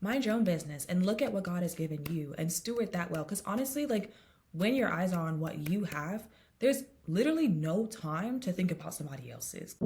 mind your own business and look at what God has given you and steward that well. Because honestly, like when your eyes are on what you have, there's literally no time to think about somebody else's.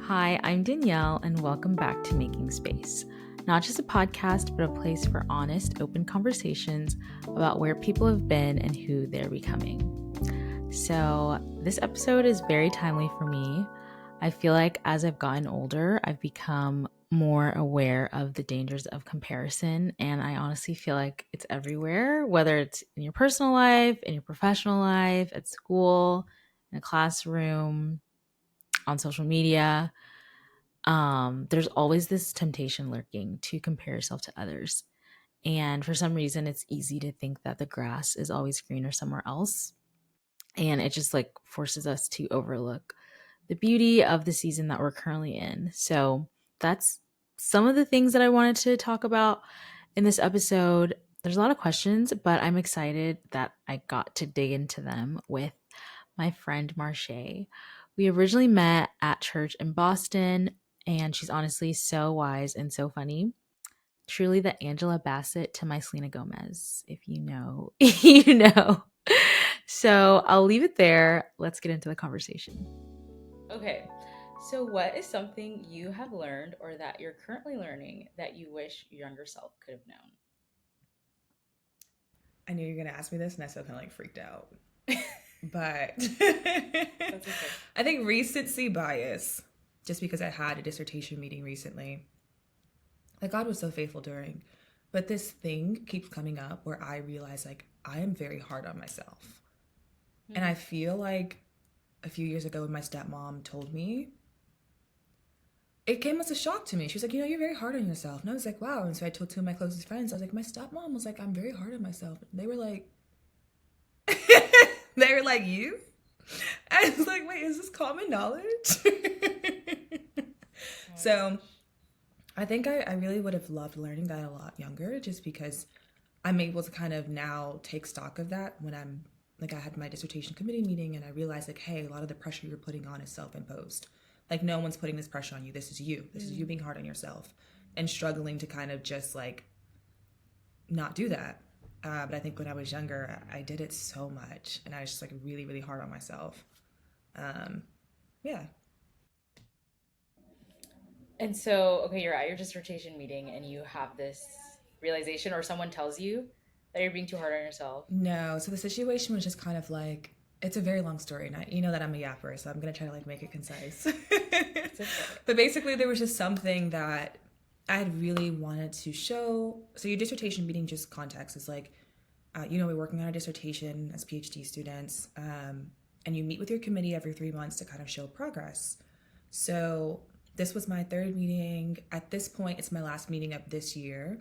Hi, I'm Danielle, and welcome back to Making Space. Not just a podcast, but a place for honest, open conversations about where people have been and who they're becoming. So, this episode is very timely for me. I feel like as I've gotten older, I've become more aware of the dangers of comparison, and I honestly feel like it's everywhere, whether it's in your personal life, in your professional life, at school, in a classroom, on social media. There's always this temptation lurking to compare yourself to others. And for some reason, it's easy to think that the grass is always greener somewhere else. And it just like forces us to overlook the beauty of the season that we're currently in. So that's some of the things that I wanted to talk about in this episode. There's a lot of questions, but I'm excited that I got to dig into them with my friend Marshae. We originally met at church in Boston, and she's honestly so wise and so funny. Truly the Angela Bassett to my Selena Gomez. If you know, you know. So I'll leave it there. Let's get into the conversation. Okay. So, what is something you have learned or that you're currently learning that you wish your younger self could have known? I knew you were gonna ask me this, and I still kind of like freaked out. But That's okay. I think recency bias, just because I had a dissertation meeting recently, like God was so faithful during, but this thing keeps coming up where I realize like I am very hard on myself. And I feel like a few years ago when my stepmom told me, it came as a shock to me. She was like, you're very hard on yourself. And I was like, wow. And so I told two of my closest friends, I was like, my stepmom was like, I'm very hard on myself. And they were like, you? I was like, wait, is this common knowledge? So I think I really would have loved learning that a lot younger, just because I'm able to kind of now take stock of that when I'm like, I had my dissertation committee meeting and I realized like, hey, a lot of the pressure you're putting on is self-imposed. Like no one's putting this pressure on you. This is you. This is you being hard on yourself and struggling to kind of just like not do that. But I think when I was younger, I did it so much and I was just like really, really hard on myself. Yeah. And so, okay, you're at your dissertation meeting and you have this realization, or someone tells you that you're being too hard on yourself. No, so the situation was just kind of like, it's a very long story, and you know that I'm a yapper, so I'm gonna try to like make it concise. It's okay. But basically, there was just something that I had really wanted to show. So your dissertation meeting, just context, is like, we're working on a dissertation as PhD students, and you meet with your committee every 3 months to kind of show progress. So this was my third meeting. At this point, it's my last meeting of this year.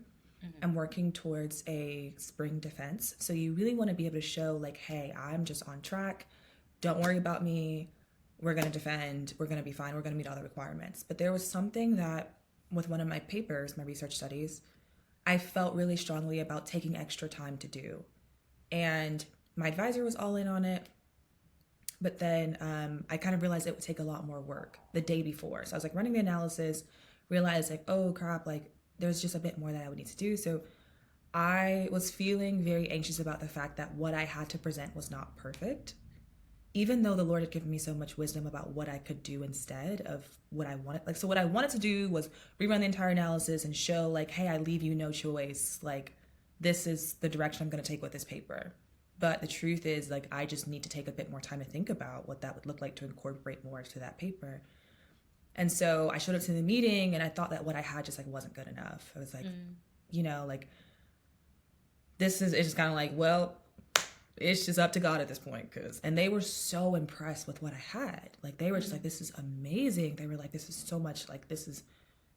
I'm working towards a spring defense. So you really want to be able to show like, hey, I'm just on track. Don't worry about me. We're going to defend. We're going to be fine. We're going to meet all the requirements. But there was something that with one of my papers, my research studies, I felt really strongly about taking extra time to do. And my advisor was all in on it. But then I kind of realized it would take a lot more work the day before. So I was like running the analysis, realized like, oh crap, like there's just a bit more that I would need to do. So I was feeling very anxious about the fact that what I had to present was not perfect, even though the Lord had given me so much wisdom about what I could do instead of what I wanted. Like, so what I wanted to do was rerun the entire analysis and show like, hey, I leave you no choice. Like, this is the direction I'm going to take with this paper. But the truth is, like, I just need to take a bit more time to think about what that would look like to incorporate more to that paper. And so I showed up to the meeting and I thought that what I had just like wasn't good enough. I was like, like it's just kind of like, well, it's just up to God at this point. And they were so impressed with what I had. Like they were just like, this is amazing. They were like, this is so much, like this is,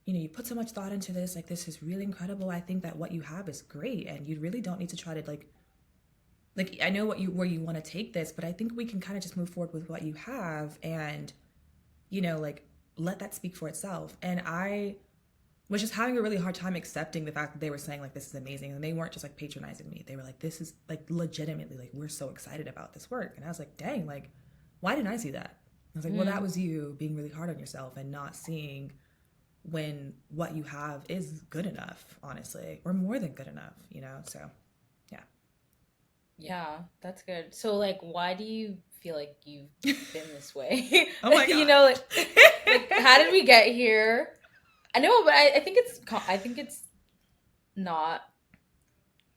you put so much thought into this. Like this is really incredible. I think that what you have is great. And you really don't need to try to like I know where you want to take this, but I think we can kind of just move forward with what you have and, like, let that speak for itself. And I was just having a really hard time accepting the fact that they were saying like, this is amazing. And they weren't just like patronizing me. They were like, this is like legitimately like, we're so excited about this work. And I was like, dang, like, why didn't I see that? I was like, well, that was you being really hard on yourself and not seeing when what you have is good enough, honestly, or more than good enough, you know? So, yeah. Yeah, that's good. So, like, why do you feel like you've been this way? Oh my God. You know, like, how did we get here? I know, but I think it's not,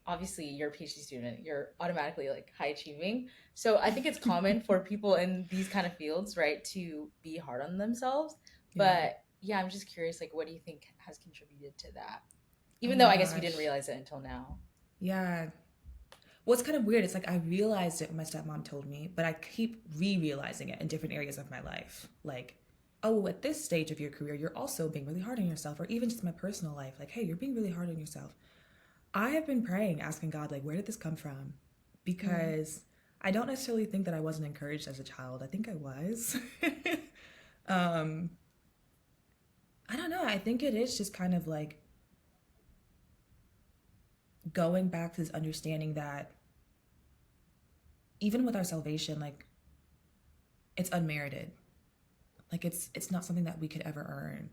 obviously you're a PhD student, you're automatically like high achieving. So I think it's common for people in these kind of fields, right, to be hard on themselves. Yeah. But yeah, I'm just curious, like, what do you think has contributed to that? Even Oh though my I guess we gosh. didn't realize it until now. Yeah. Well, it's kind of weird. It's like I realized it when my stepmom told me, but I keep re-realizing it in different areas of my life. Like, oh, at this stage of your career, you're also being really hard on yourself, or even just my personal life. Like, hey, you're being really hard on yourself. I have been praying, asking God, like, where did this come from? Because I don't necessarily think that I wasn't encouraged as a child. I think I was. I don't know. I think it is just kind of like going back to this understanding that even with our salvation, like, it's unmerited. Like, it's not something that we could ever earn.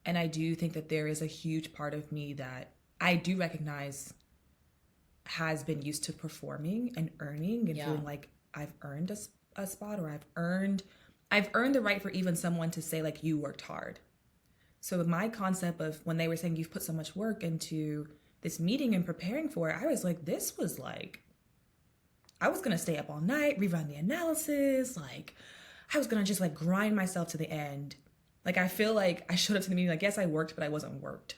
And I do think that there is a huge part of me that I do recognize has been used to performing and earning and feeling like I've earned a spot, or I've earned the right for even someone to say like, you worked hard. So my concept of when they were saying you've put so much work into this meeting and preparing for it, I was like, this was like, I was gonna stay up all night, rerun the analysis, like I was gonna just like grind myself to the end. Like, I feel like I showed up to the meeting like, yes, I worked, but I wasn't worked.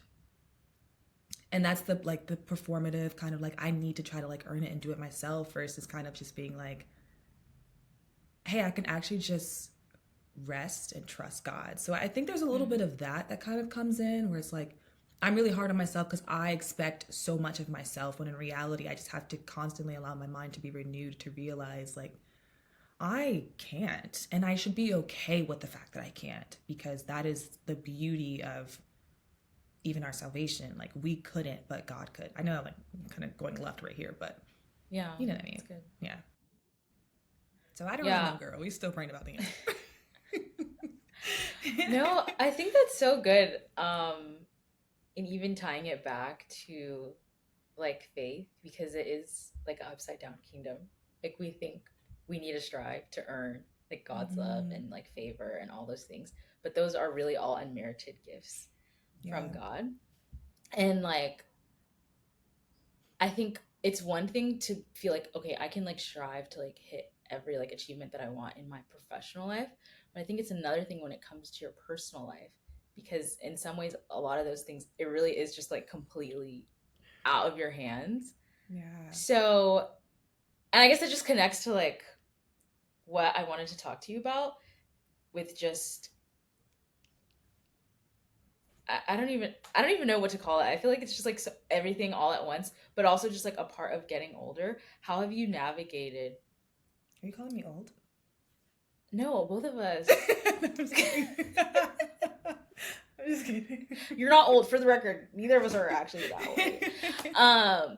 And that's the like the performative kind of like, I need to try to like earn it and do it myself, versus kind of just being like, hey, I can actually just rest and trust God. So I think there's a little bit of that kind of comes in, where it's like, I'm really hard on myself because I expect so much of myself, when in reality, I just have to constantly allow my mind to be renewed to realize like, I can't, and I should be okay with the fact that I can't, because that is the beauty of even our salvation. Like, we couldn't, but God could. I know I'm like kind of going left right here, but Yeah, you know what I mean. that's good. Yeah. So I don't really know, girl. We still praying about the answer. No, I think that's so good. And even tying it back to like faith, because it is like an upside down kingdom. Like, we think we need to strive to earn like God's love and like favor and all those things, but those are really all unmerited gifts from God. And like, I think it's one thing to feel like, okay, I can like strive to like hit every like achievement that I want in my professional life, but I think it's another thing when it comes to your personal life, because in some ways a lot of those things, it really is just like completely out of your hands. Yeah. So, and I guess it just connects to like what I wanted to talk to you about, with just I don't even know what to call it. I feel like it's just like everything all at once, but also just like a part of getting older. How have you navigated? Are you calling me old? No, both of us. I'm just kidding. I'm just kidding. You're not old, for the record. Neither of us are actually that old.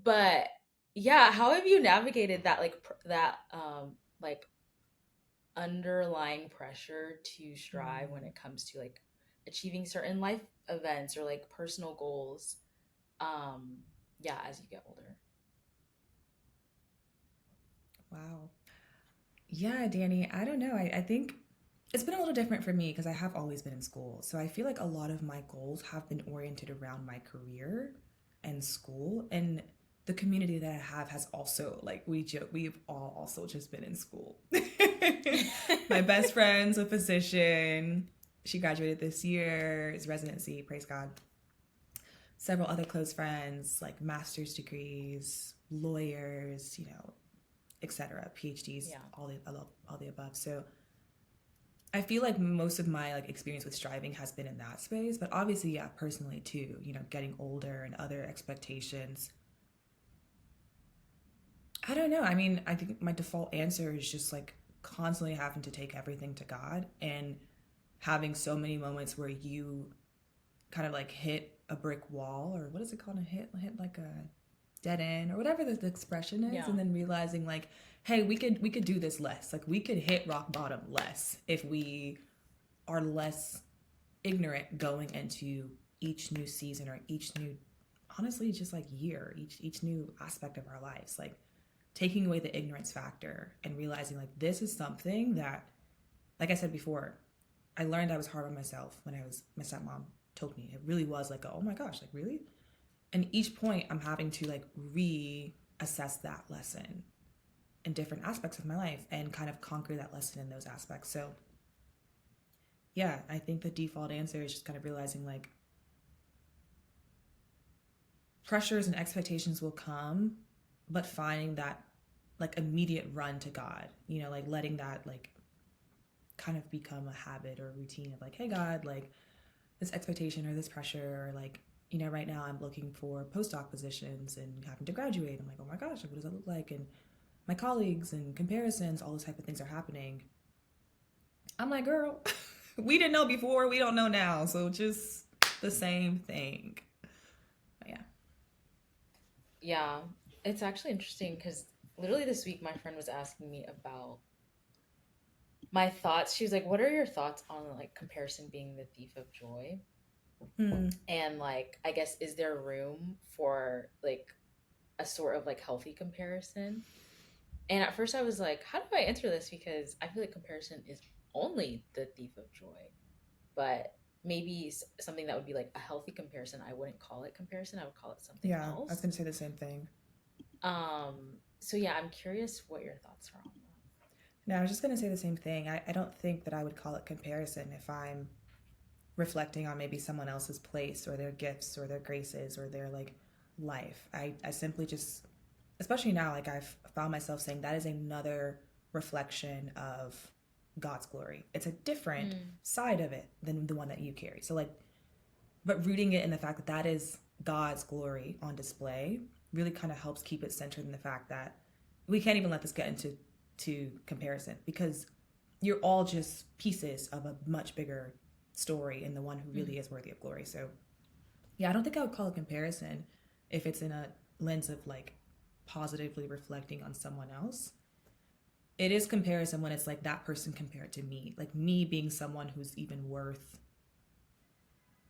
But yeah, how have you navigated that like underlying pressure to strive when it comes to like achieving certain life events or like personal goals, as you get older? Wow. Yeah, Danny, I don't know. I think it's been a little different for me because I have always been in school. So I feel like a lot of my goals have been oriented around my career and school. And the community that I have has also, like, we joke, we've all also just been in school. My best friend's a physician. She graduated this year, is residency, praise God. Several other close friends, like master's degrees, lawyers, etc., PhDs, all the above. So I feel like most of my like experience with striving has been in that space, but obviously, personally too, getting older and other expectations. I don't know. I mean, I think my default answer is just like constantly having to take everything to God and having so many moments where you kind of like hit a brick wall, or what is it called? Hit like a dead end, or whatever the expression is. Yeah. And then realizing like, hey, we could do this less. Like we could hit rock bottom less if we are less ignorant going into each new season, or each new, honestly, just like year, each new aspect of our lives. Like taking away the ignorance factor and realizing like this is something that, like I said before, I learned I was hard on myself when my stepmom told me. It really was like, oh my gosh, like really? And each point I'm having to like reassess that lesson in different aspects of my life and kind of conquer that lesson in those aspects. So yeah, I think the default answer is just kind of realizing like pressures and expectations will come, but finding that like immediate run to God, you know, like letting that like kind of become a habit or a routine of like, hey God, like this expectation or this pressure, or like, you know, right now I'm looking for postdoc positions and having to graduate. I'm like, oh my gosh, what does that look like? And my colleagues and comparisons, all those type of things are happening. I'm like, girl, we didn't know before, we don't know now. So just the same thing. But yeah. Yeah, it's actually interesting because literally this week my friend was asking me about my thoughts. She was like, what are your thoughts on like comparison being the thief of joy? And like, I guess, is there room for like a sort of like healthy comparison? And at first I was like, how do I answer this? Because I feel like comparison is only the thief of joy. But maybe something that would be like a healthy comparison, I wouldn't call it comparison. I would call it something else. I was going to say the same thing. So yeah, I'm curious what your thoughts are on that. No, I was just going to say the same thing. I don't think that I would call it comparison if I'm reflecting on maybe someone else's place or their gifts or their graces or their like life. I simply just, especially now, like I've found myself saying that is another reflection of God's glory. It's a different side of it than the one that you carry. So like, but rooting it in the fact that that is God's glory on display really kind of helps keep it centered in the fact that we can't even let this get into comparison, because you're all just pieces of a much bigger story and the one who really is worthy of glory. So yeah, I don't think I would call it comparison if it's in a lens of like positively reflecting on someone else. It is comparison when it's like that person compared to me, like me being someone who's even worth,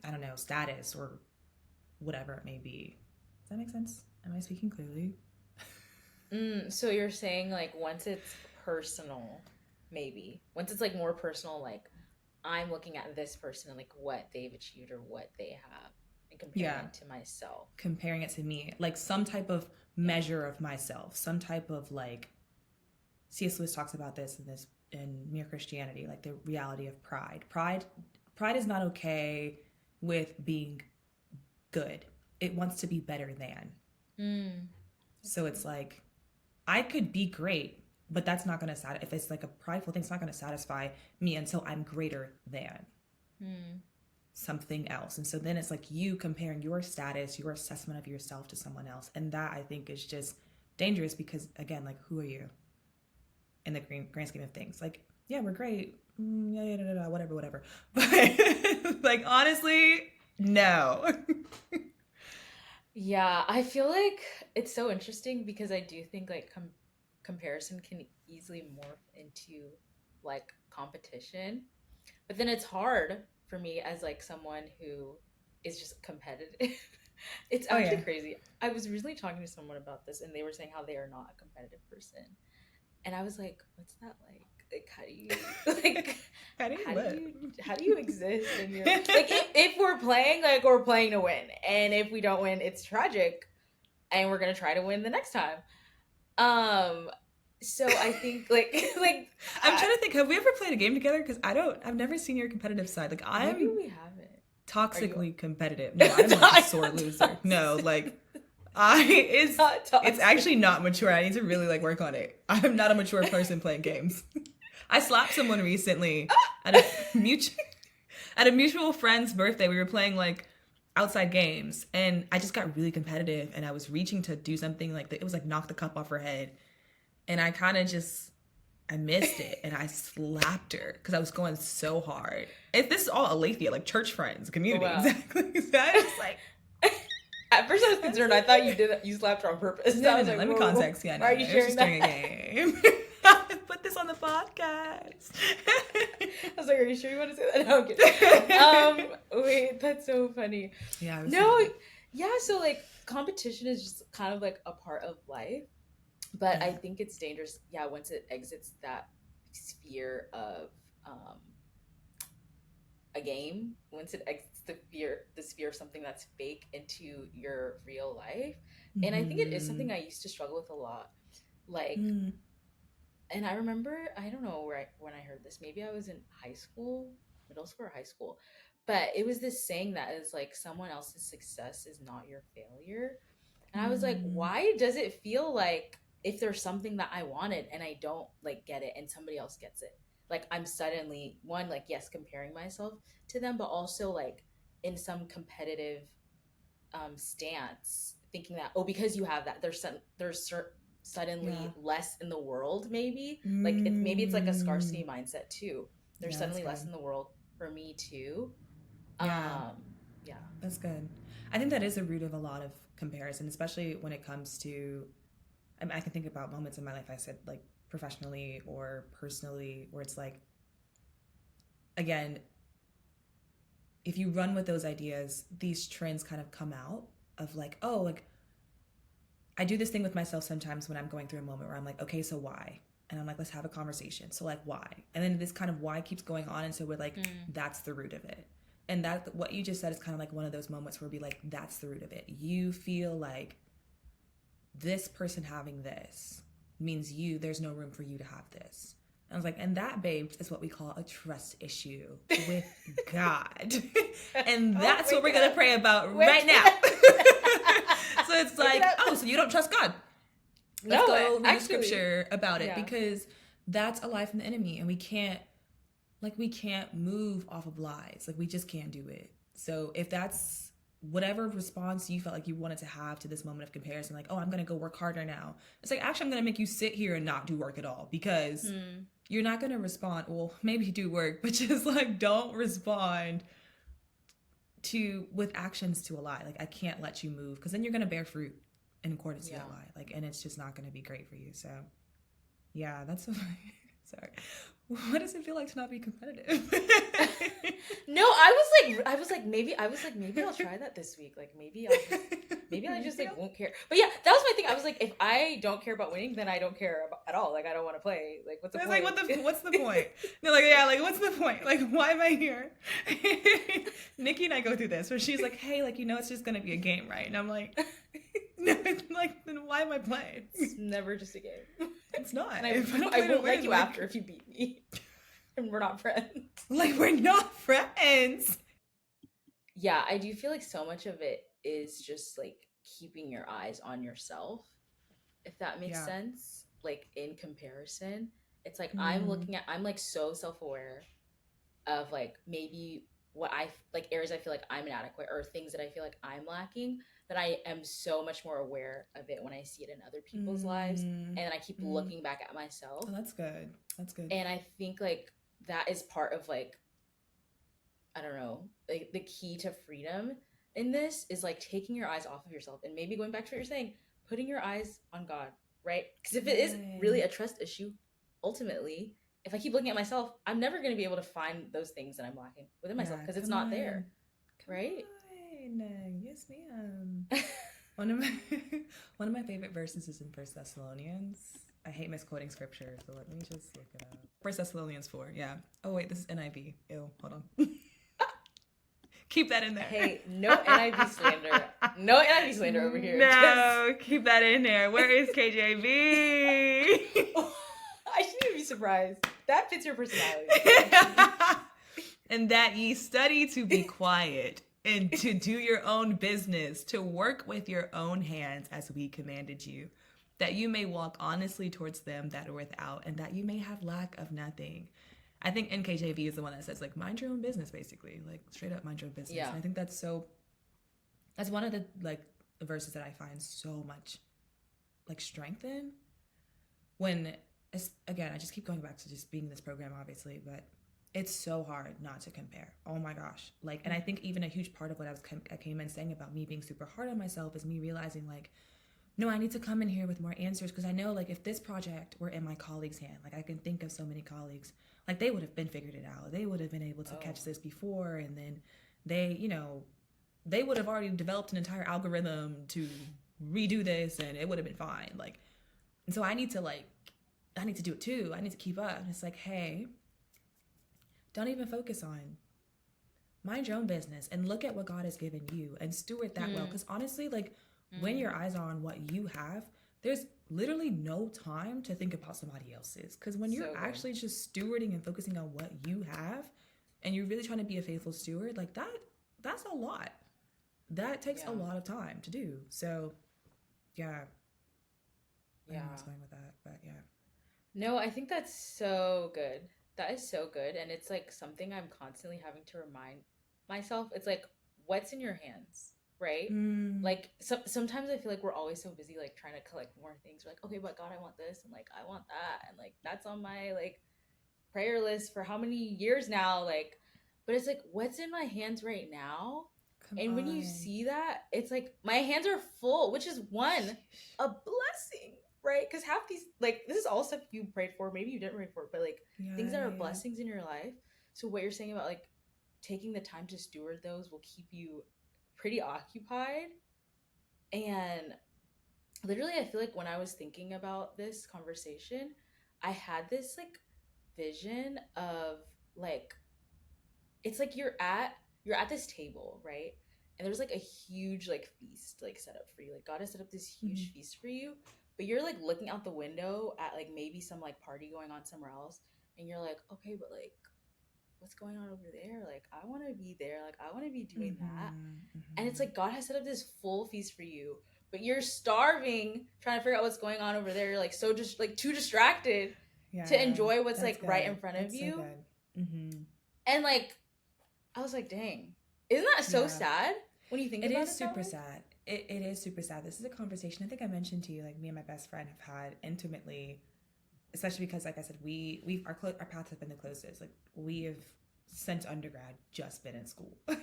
I don't know, status or whatever it may be. Does that make sense? Am I speaking clearly? So you're saying like once it's personal, maybe once it's like more personal, like I'm looking at this person and like what they've achieved or what they have and comparing it to myself. Comparing it to me, like some type of measure of myself, some type of like, C.S. Lewis talks about this in Mere Christianity, like the reality of pride. Pride is not okay with being good. It wants to be better than. So it's like, I could be great, but that's not going to satisfy. If it's like a prideful thing, it's not going to satisfy me until I'm greater than something else. And so then it's like you comparing your status, your assessment of yourself to someone else. And that I think is just dangerous because, again, like, who are you in the grand scheme of things? Like, yeah, we're great. Whatever. But like, honestly, no. Yeah, I feel like it's so interesting because I do think like comparison can easily morph into like competition. But then it's hard for me as like someone who is just competitive. It's actually crazy. I was recently talking to someone about this and they were saying how they are not a competitive person. And I was like, what's that like? Like, how do you like how do you exist in your like if we're playing, like we're playing to win, and if we don't win it's tragic and we're gonna try to win the next time. So I think like I'm trying to think, have we ever played a game together? Because I've never seen your competitive side. Like maybe we haven't. Toxically competitive. No, I'm like a sore loser. No, like it's actually not mature. I need to really like work on it. I'm not a mature person playing games. I slapped someone recently at a mutual friend's birthday. We were playing like outside games and I just got really competitive and I was reaching to do something like it was like knock the cup off her head. And I kind of just I missed it and I slapped her because I was going so hard. If this is all Aletheia, like church friends, community, wow. exactly. So I was like, at first I was concerned. I thought you slapped her on purpose. no, like, let me context. Yeah, why are you sharing that? A game. Put this on the podcast. I was like, are you sure you want to say that? No, I'm kidding. Wait, that's so funny. Yeah. Yeah. So like competition is just kind of like a part of life. But I think it's dangerous, once it exits that sphere of a game, once it exits the sphere of something that's fake into your real life. Mm-hmm. And I think it is something I used to struggle with a lot. Like, and I remember, I don't know when I heard this, maybe I was in middle school or high school, but it was this saying that is like, someone else's success is not your failure. And I was like, why does it feel like if there's something that I wanted and I don't like get it and somebody else gets it, like I'm suddenly comparing myself to them, but also like in some competitive stance, thinking that because you have that, there's suddenly less in the world. Maybe like it's like a scarcity mindset too. There's suddenly less in the world for me too. That's good. I think that is the root of a lot of comparison, especially when it comes to, I can think about moments in my life, I said like professionally or personally, where it's like, again, if you run with those ideas, these trends kind of come out of like, oh, like I do this thing with myself sometimes when I'm going through a moment where I'm like, okay, so why? And I'm like, let's have a conversation. So like, why? And then this kind of why keeps going on. And so we're like, that's the root of it. And that, what you just said is kind of like one of those moments where we like, that's the root of it. You feel like this person having this means there's no room for you to have this. And I was like, and that, babes, is what we call a trust issue with God. And that's what we're going to pray about right now. So it's like, so you don't trust God. Let's go read scripture about it, because that's a lie from the enemy. And we can't move off of lies. Like, we just can't do it. So if that's whatever response you felt like you wanted to have to this moment of comparison, like, oh, I'm going to go work harder now. It's like, actually, I'm going to make you sit here and not do work at all, because you're not going to respond. Well, maybe do work, but just like, don't respond with actions to a lie. Like, I can't let you move, because then you're going to bear fruit in accordance to that lie. Like, and it's just not going to be great for you. So yeah, that's sorry. What does it feel like to not be competitive? No, I was like, maybe I'll try that this week. Like, maybe I just like won't care. But yeah, that was my thing. I was like, if I don't care about winning, then I don't care at all. Like, I don't want to play. Like, what's the point? Like, what's the point? They're like, yeah, like, what's the point? Like, why am I here? Nikki and I go through this where she's like, hey, like, it's just gonna be a game, right? And I'm like, no, like, then why am I playing? It's never just a game. It's not. And I won't like you after if you beat me. And we're not friends. Like, we're not friends. Yeah, I do feel like so much of it is just like keeping your eyes on yourself, if that makes sense. Like, in comparison, it's like I'm like so self-aware of like maybe what I like areas I feel like I'm inadequate, or things that I feel like I'm lacking, that I am so much more aware of it when I see it in other people's lives, and I keep looking back at myself. Oh, that's good. And I think like that is part of like, I don't know, like the key to freedom in this is like taking your eyes off of yourself, and maybe going back to what you're saying, putting your eyes on God, right? Because if it is really a trust issue, ultimately, if I keep looking at myself, I'm never going to be able to find those things that I'm lacking within myself, because it's not there, right? Yes, ma'am. One of my favorite verses is in 1 Thessalonians. I hate misquoting scripture, so let me just look it up. 1 Thessalonians 4, yeah. Oh wait, this is NIV. Ew, hold on. Keep that in there. Hey, no NIV slander. No NIV slander over here. No, keep that in there. Where is KJV? I shouldn't even be surprised. That fits your personality. And that ye study to be quiet, and to do your own business, to work with your own hands as we commanded you, that you may walk honestly towards them that are without, and that you may have lack of nothing. I think NKJV is the one that says, like, mind your own business, basically. Like, straight up mind your own business. Yeah. And I think that's one of the, like, verses that I find so much, like, strength in. When, again, I just keep going back to just being in this program, obviously, but it's so hard not to compare. Oh my gosh. Like, and I think even a huge part of what I came in saying about me being super hard on myself is me realizing like, no, I need to come in here with more answers, because I know like if this project were in my colleague's hand, like I can think of so many colleagues, like they would have been figured it out. They would have been able to catch this before, and then they would have already developed an entire algorithm to redo this, and it would have been fine. Like, and so I need to do it too. I need to keep up. And it's like, hey, don't even focus on, mind your own business and look at what God has given you and steward that well. Because honestly, like when your eyes are on what you have, there's literally no time to think about somebody else's. Because when you're actually just stewarding and focusing on what you have, and you're really trying to be a faithful steward, like that's a lot. That takes a lot of time to do. So, yeah. I don't know where I was going with that, but yeah. No, I think that's so good. That is so good. And it's like something I'm constantly having to remind myself. It's like, what's in your hands, right? Like sometimes I feel like we're always so busy like trying to collect more things. We're like, okay, but God, I want this, and like I want that, and like that's on my like prayer list for how many years now, like, but it's like, what's in my hands right now? When you see that, it's like my hands are full, which is a blessing, right? Because half these, like, this is all stuff you prayed for, maybe you didn't pray for, but like things that are blessings in your life. So what you're saying about like taking the time to steward those will keep you pretty occupied. And literally, I feel like when I was thinking about this conversation, I had this like vision of like, it's like you're at this table, right? And there's like a huge like feast like set up for you. Like God has set up this huge feast for you, but you're like looking out the window at like maybe some like party going on somewhere else, and you're like, okay, but like what's going on over there? Like I want to be there. Like I want to be doing that. And it's like God has set up this full feast for you, but you're starving trying to figure out what's going on over there. You're like so just like too distracted to enjoy what's like good. Right in front of you. So and like I was like, dang, isn't that so sad when you think about it? It is super sad. It is super sad. This is a conversation I think I mentioned to you, like me and my best friend have had intimately, especially because, like I said, our paths have been the closest. Like we have since undergrad just been in school. Wow.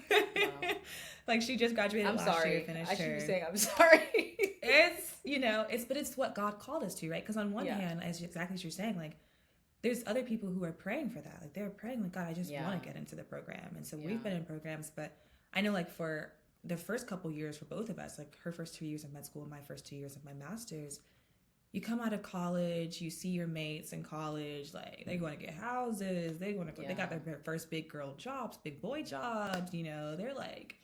Like she just graduated last year, finished her. I should be saying I'm sorry. It's what God called us to, right? Because on one hand, as exactly as you're saying, like there's other people who are praying for that. Like they're praying like, God, I just want to get into the program. And so we've been in programs, but I know like for the first couple years for both of us, like her first 2 years of med school and my first 2 years of my master's, you come out of college, you see your mates in college, like they want to get houses, they want to go, they got their first big girl jobs, big boy jobs, they're like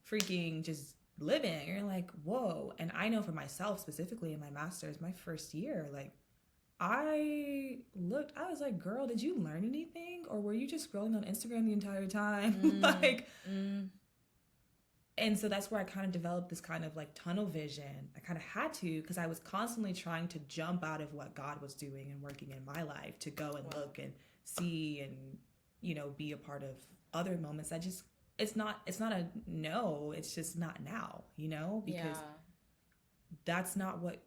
freaking just living. You're like, whoa. And I know for myself specifically in my master's, my first year, like I was like, girl, did you learn anything? Or were you just scrolling on Instagram the entire time? And so that's where I kind of developed this kind of like tunnel vision. I kind of had to, because I was constantly trying to jump out of what God was doing and working in my life to go and look and see and, be a part of other moments. It's not a no, it's just not now, because that's not what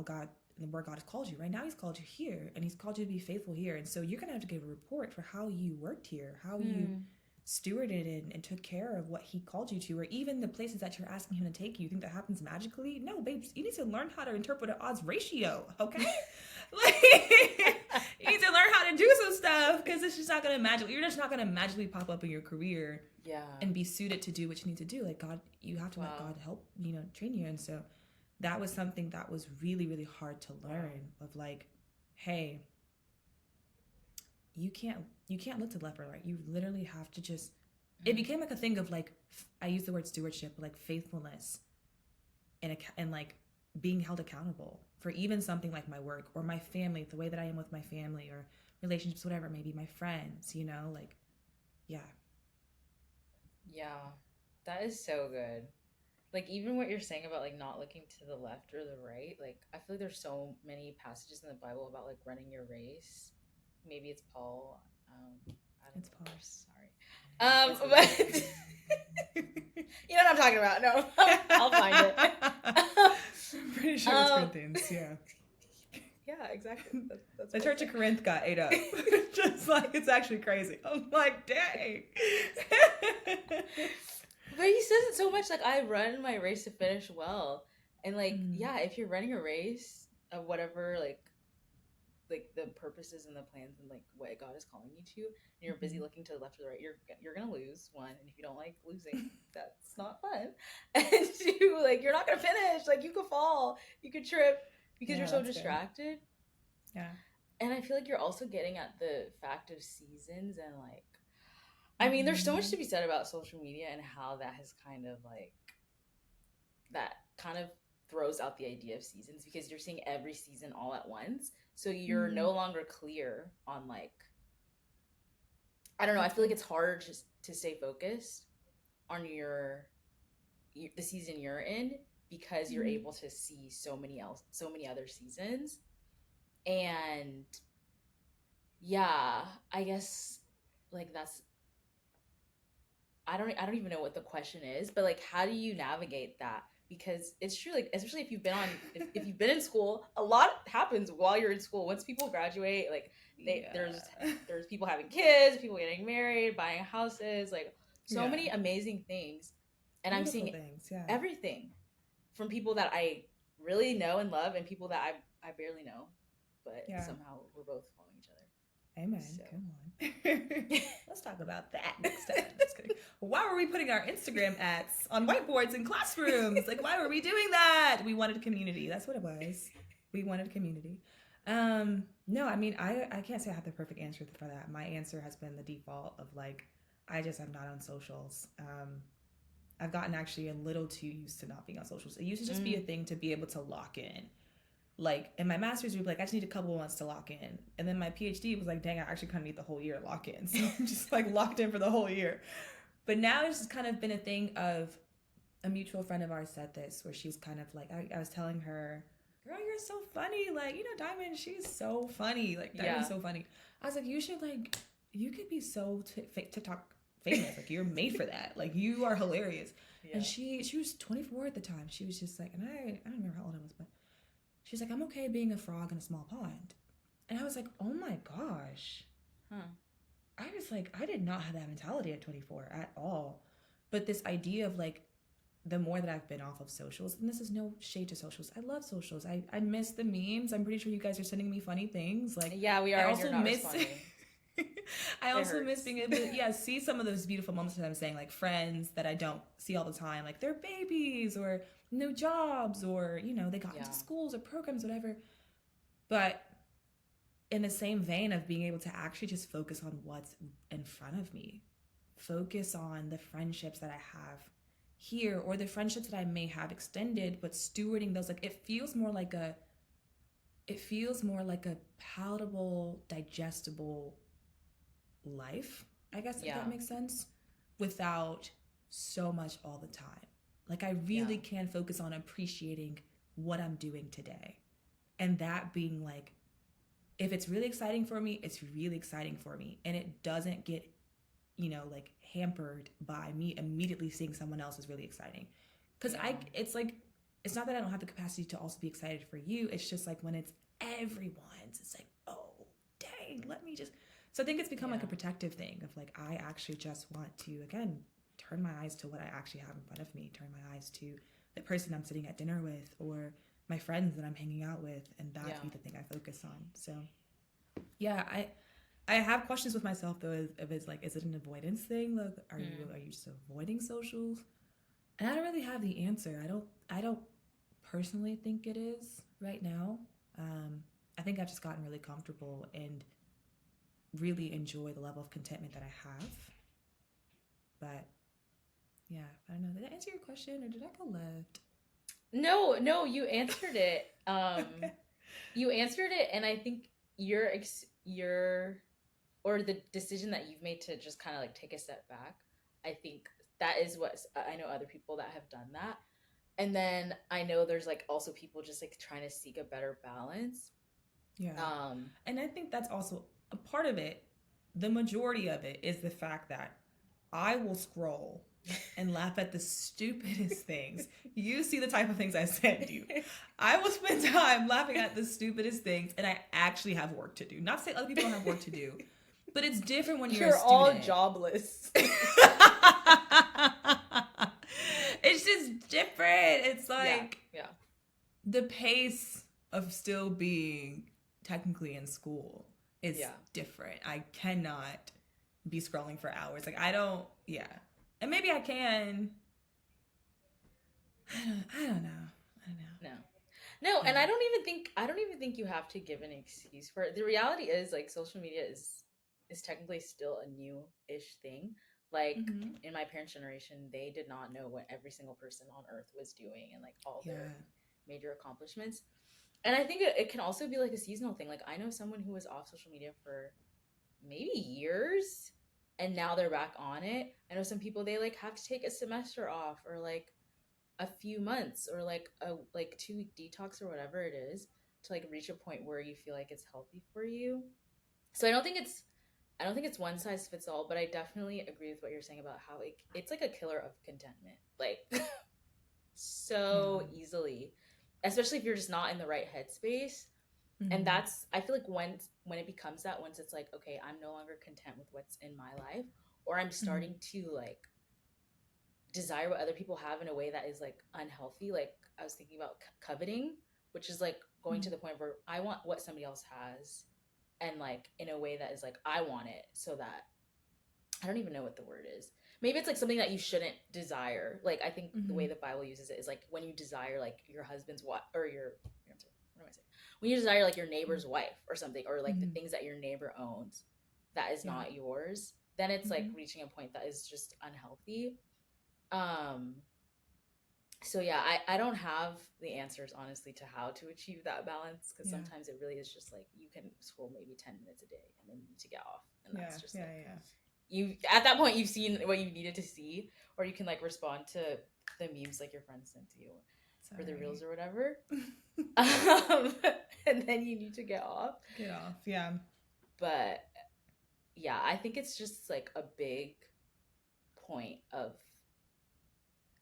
God, where God has called you. Right now he's called you here, and he's called you to be faithful here. And so you're going to have to give a report for how you worked here, how you stewarded and took care of what he called you to, or even the places that you're asking him to take you. You think that happens magically? No, babes, you need to learn how to interpret an odds ratio, okay? You need to learn how to do some stuff, because it's just not going to you're just not going to magically pop up in your career and be suited to do what you need to do. Like God, you have to let God help, train you. And so that was something that was really, really hard to learn, of like, hey, you can't look to the left or right. You literally have to just, it became like a thing of like, I use the word stewardship, like faithfulness and like being held accountable for even something like my work or my family, the way that I am with my family or relationships, whatever, maybe my friends, like, yeah. Yeah, that is so good. Like even what you're saying about like not looking to the left or the right, like I feel like there's so many passages in the Bible about like running your race. Maybe it's Paul. It's Paul. Sorry. But you know what I'm talking about. No, I'll find it. Pretty sure it's Corinthians. Yeah. Yeah, exactly. That's the Church of Corinth got ate up. Just like, it's actually crazy. I'm like, dang. But he says it so much, like, I run my race to finish well. And, like, yeah, if you're running a race of whatever, like the purposes and the plans and, like, what God is calling you to, and you're busy looking to the left or the right, you're going to lose, one. And if you don't like losing, that's not fun. And two, like, you're not going to finish. Like, you could fall, you could trip because you're so distracted. Good. Yeah. And I feel like you're also getting at the fact of seasons and, like, I mean, there's so much to be said about social media and how that has kind of, like, that kind of throws out the idea of seasons because you're seeing every season all at once. So you're no longer clear on, like, I don't know. I feel like it's hard just to stay focused on the season you're in because you're able to see so many other seasons. And yeah, I guess, like, that's, I don't even know what the question is, but, like, how do you navigate that? Because it's true, like, especially if you've been if you've been in school, a lot happens while you're in school. Once people graduate, like, there's people having kids, people getting married, buying houses, like, so many amazing things. And beautiful, I'm seeing everything from people that I really know and love and people that I barely know, but somehow we're both following each other. Amen. So. Come on. Let's talk about that next time. Just kidding. Why were we putting our Instagram ads on whiteboards in classrooms? Like, why were we doing that? We wanted community. That's what it was. We wanted community. No, I mean, I can't say I have the perfect answer for that. My answer has been the default of, like, I just am not on socials. I've gotten actually a little too used to not being on socials. It used to just be a thing to be able to lock in. Like, in my master's group, like, I just need a couple of months to lock in. And then my PhD was like, dang, I actually kind of need the whole year to lock in. So I'm just, like, locked in for the whole year. But now it's just kind of been a thing of, a mutual friend of ours said this, where she was kind of like, I was telling her, girl, you're so funny. Like, you know, Diamond, she's so funny. Like, Diamond's so funny. I was like, you could be so TikTok famous. Like, you're made for that. Like, you are hilarious. Yeah. And she was 24 at the time. She was just like, and I don't remember how old I was, but she's like, I'm okay being a frog in a small pond. And I was like, oh my gosh. I was like, I did not have that mentality at 24 at all. But this idea of, like, the more that I've been off of socials, and this is no shade to socials. I love socials. I miss the memes. I'm pretty sure you guys are sending me funny things. Like, yeah, we are. I also miss I also miss being able to see some of those beautiful moments that I'm saying, like, friends that I don't see all the time, like their babies or new jobs or, you know, they got into schools or programs, whatever. But in the same vein of being able to actually just focus on what's in front of me, focus on the friendships that I have here or the friendships that I may have extended, but stewarding those, like, it feels more like a palatable, digestible life, I guess, if that makes sense, without so much all the time. Like, I really can focus on appreciating what I'm doing today. And that being, like, if it's really exciting for me, it's really exciting for me. And it doesn't get, you know, like, hampered by me immediately seeing someone else is really exciting. Because it's like, it's not that I don't have the capacity to also be excited for you. It's just like when it's everyone's, it's like, oh, dang, let me just. So I think it's become like a protective thing of, like, I actually just want to, again, turn my eyes to what I actually have in front of me, turn my eyes to the person I'm sitting at dinner with or my friends that I'm hanging out with, and that be the thing I focus on. So, I have questions with myself, though, if it's like, is it an avoidance thing? Like, are you just avoiding socials? And I don't really have the answer. I don't personally think it is right now. I think I've just gotten really comfortable and really enjoy the level of contentment that I have. But yeah, I don't know. Did I answer your question or did I go left? No, you answered it. You answered it, and I think or the decision that you've made to just kind of, like, take a step back, I think that is what I know other people that have done that. And then I know there's, like, also people just, like, trying to seek a better balance. Yeah. And I think that's also a part of it. The majority of it is the fact that I will scroll and laugh at the stupidest things. You see the type of things I send you. I will spend time laughing at the stupidest things, and I actually have work to do. Not to say other people don't have work to do, but it's different when you're a student. All jobless. It's just different. It's like yeah. The pace of still being technically in school is different. I cannot be scrolling for hours. Like I don't. Yeah. And maybe I can. I don't know. No, and I don't even think you have to give an excuse for it. The reality is like social media is technically still a new-ish thing. Like in my parents' generation, they did not know what every single person on earth was doing and like all their major accomplishments. And I think it can also be like a seasonal thing. Like I know someone who was off social media for maybe years and now they're back on it. I know some people, they like have to take a semester off or like a few months or like a 2-week detox or whatever it is to like reach a point where you feel like it's healthy for you. So I don't think it's one size fits all, but I definitely agree with what you're saying about how it's like a killer of contentment, like so easily, especially if you're just not in the right headspace. And that's, I feel like when it becomes that, once it's like, okay, I'm no longer content with what's in my life, or I'm starting to like desire what other people have in a way that is like unhealthy. Like I was thinking about coveting, which is like going to the point where I want what somebody else has and like in a way that is like I want it, so that I don't even know what the word is. Maybe it's like something that you shouldn't desire. Like I think the way the Bible uses it is like when you desire like your husband's wife or your what am I saying? When you desire like your neighbor's wife or something, or like the things that your neighbor owns that is not yours, then it's like reaching a point that is just unhealthy. So yeah, I don't have the answers honestly to how to achieve that balance, because sometimes it really is just like you can scroll maybe 10 minutes a day and then you need to get off, and that's just you at that point you've seen what you needed to see, or you can like respond to the memes like your friends sent to you or the reels or whatever. And then you need to get off. But yeah, I think it's just like a big point of,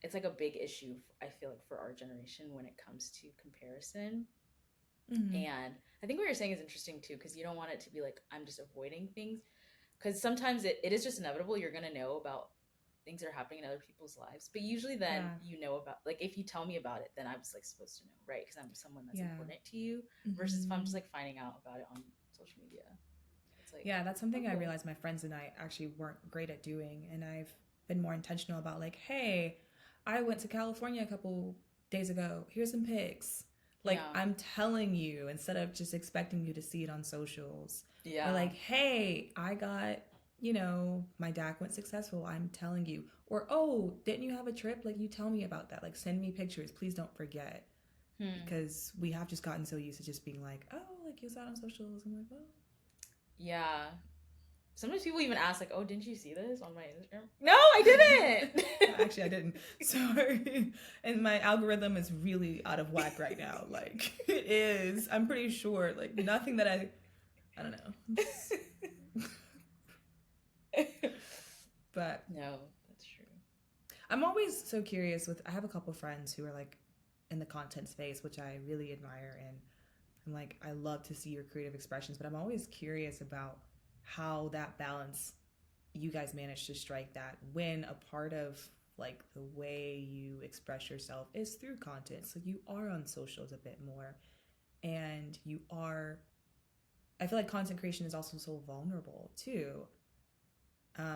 it's like a big issue, I feel like, for our generation when it comes to comparison. And I think what you're saying is interesting too, because you don't want it to be like I'm just avoiding things, because sometimes it is just inevitable. You're going to know about things that are happening in other people's lives, but usually then you know about, like if you tell me about it, then I was like supposed to know, right? Because I'm someone that's important to you, versus if I'm just like finding out about it on social media. It's like, that's something I realized my friends and I actually weren't great at doing, and I've been more intentional about like, hey, I went to California a couple days ago, here's some pics. Like I'm telling you instead of just expecting you to see it on socials. Or like, hey, I got, my DAC went successful, I'm telling you. Or, oh, didn't you have a trip? Like, you tell me about that. Like, send me pictures. Please don't forget. Because we have just gotten so used to just being like, oh, like, you saw it on socials. I'm like, well. Yeah. Sometimes people even ask, like, oh, didn't you see this on my Instagram? No, I didn't. Actually, I didn't. Sorry. And my algorithm is really out of whack right now. Like, it is. I'm pretty sure. Like, nothing that I don't know. But no, that's true. I'm always so curious I have a couple friends who are like in the content space, which I really admire, and I'm like, I love to see your creative expressions, but I'm always curious about how that balance you guys manage to strike, that when a part of like the way you express yourself is through content. So you are on socials a bit more, and I feel like content creation is also so vulnerable too.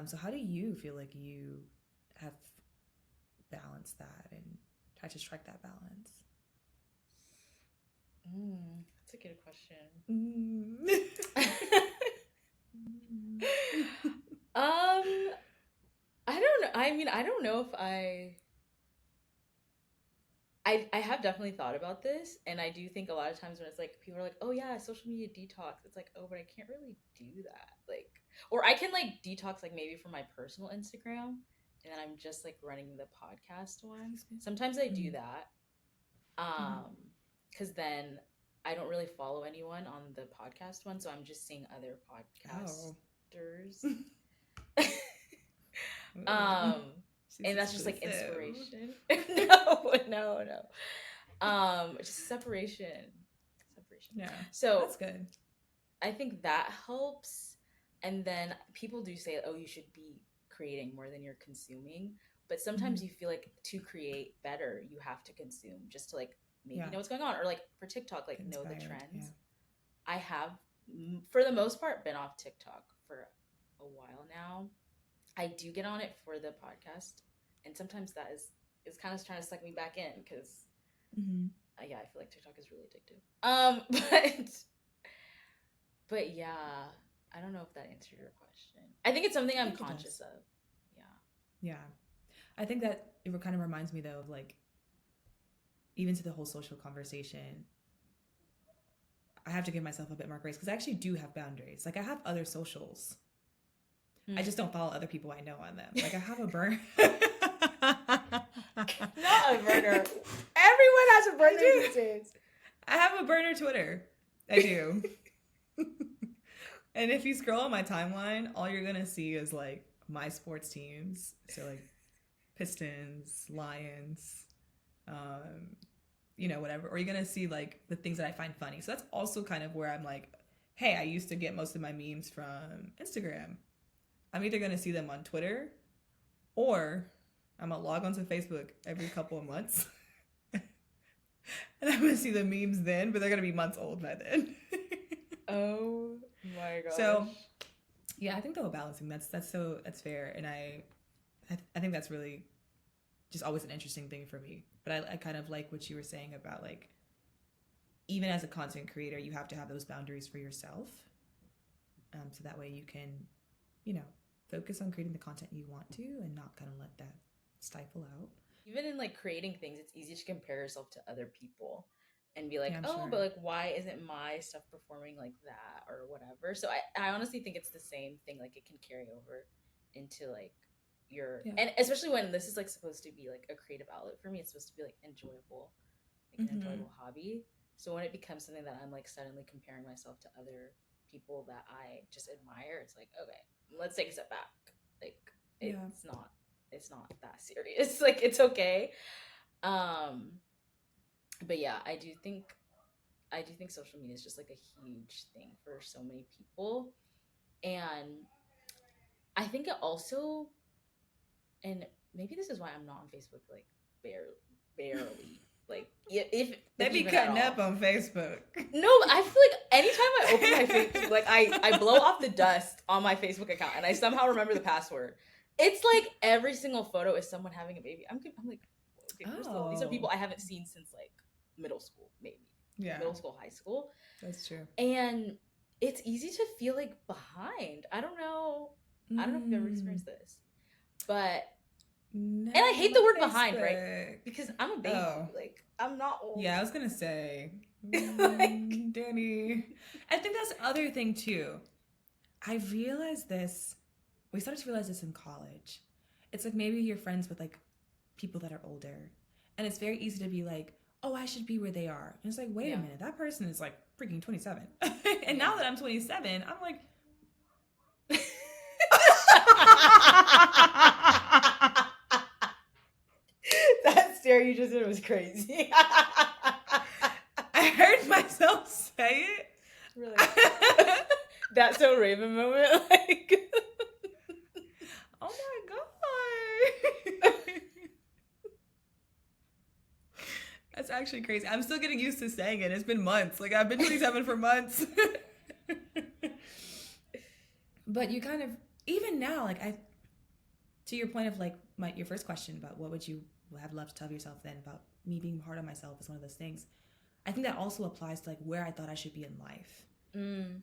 So how do you feel like you have balanced that and tried to strike that balance? That's a good question. I don't know. I mean, I don't know if I have definitely thought about this, and I do think a lot of times when it's like people are like, oh yeah, social media detox, it's like, oh, but I can't really do that. Like, or I can like detox like maybe from my personal Instagram, and then I'm just like running the podcast one. Sometimes I do that. Because then I don't really follow anyone on the podcast one, so I'm just seeing other podcasters. And that's just like exclusive. inspiration. No. Just separation. Yeah. So that's good. I think that helps. And then people do say, oh, you should be creating more than you're consuming. But sometimes you feel like to create better, you have to consume just to like maybe know what's going on. Or like for TikTok, like know the trends. Yeah. I have, for the most part, been off TikTok for a while now. I do get on it for the podcast. And sometimes that is kind of trying to suck me back in because, I feel like TikTok is really addictive. But yeah, I don't know if that answered your question. I think it's something I'm conscious of. Yeah. I think that it kind of reminds me though of like, even to the whole social conversation, I have to give myself a bit more grace because I actually do have boundaries. Like I have other socials. I just don't follow other people I know on them. Like I have a burner. Not a burner. Everyone has a burner these days. I have a burner Twitter. I do. And if you scroll on my timeline, all you're gonna see is like my sports teams. So like Pistons, Lions, whatever. Or you're gonna see like the things that I find funny. So that's also kind of where I'm like, hey, I used to get most of my memes from Instagram. I'm either gonna see them on Twitter or I'm gonna log onto Facebook every couple of months. And I'm gonna see the memes then, but they're gonna be months old by then. Oh my gosh. So yeah, I think the whole balancing, that's fair. And I think that's really just always an interesting thing for me. But I kind of like what you were saying about like, even as a content creator, you have to have those boundaries for yourself. So that way you can, focus on creating the content you want to and not kind of let that stifle out. Even in like creating things, it's easy to compare yourself to other people and be like, but like, why isn't my stuff performing like that or whatever? So I honestly think it's the same thing. Like it can carry over into like and especially when this is like supposed to be like a creative outlet for me, it's supposed to be like enjoyable, like an enjoyable hobby. So when it becomes something that I'm like suddenly comparing myself to other people that I just admire, it's like, okay, let's take a step back. Like it's not that serious. Like it's okay. But yeah, I do think social media is just like a huge thing for so many people. And I think it also, and maybe this is why I'm not on Facebook, like barely. Like if they be cutting up on Facebook. No, I feel like anytime I open my Facebook, like I blow off the dust on my Facebook account and I somehow remember the password. It's like every single photo is someone having a baby. I'm like, okay, first of all, these are people I haven't seen since like middle school, maybe. Yeah. Middle school, high school. That's true. And it's easy to feel like behind. I don't know if you've ever experienced this, but and I hate the word Facebook. Behind, right? Because I'm a baby. Like I'm not old. Yeah, I was gonna say, like, Danny. I think that's the other thing too. I realized this. We started to realize this in college. It's like maybe you're friends with like people that are older, and it's very easy to be like, oh, I should be where they are. And it's like, wait a minute, that person is like freaking 27. And now that I'm 27, I'm like. That stare you just did was crazy. I heard myself say it. Really? That so Raven moment, like. Oh my god. That's actually crazy. I'm still getting used to saying it. It's been months. Like I've been 27 for months. But you kind of, even now, like to your point of like your first question about what would you have loved to tell yourself then about me being hard on myself is one of those things. I think that also applies to like where I thought I should be in life.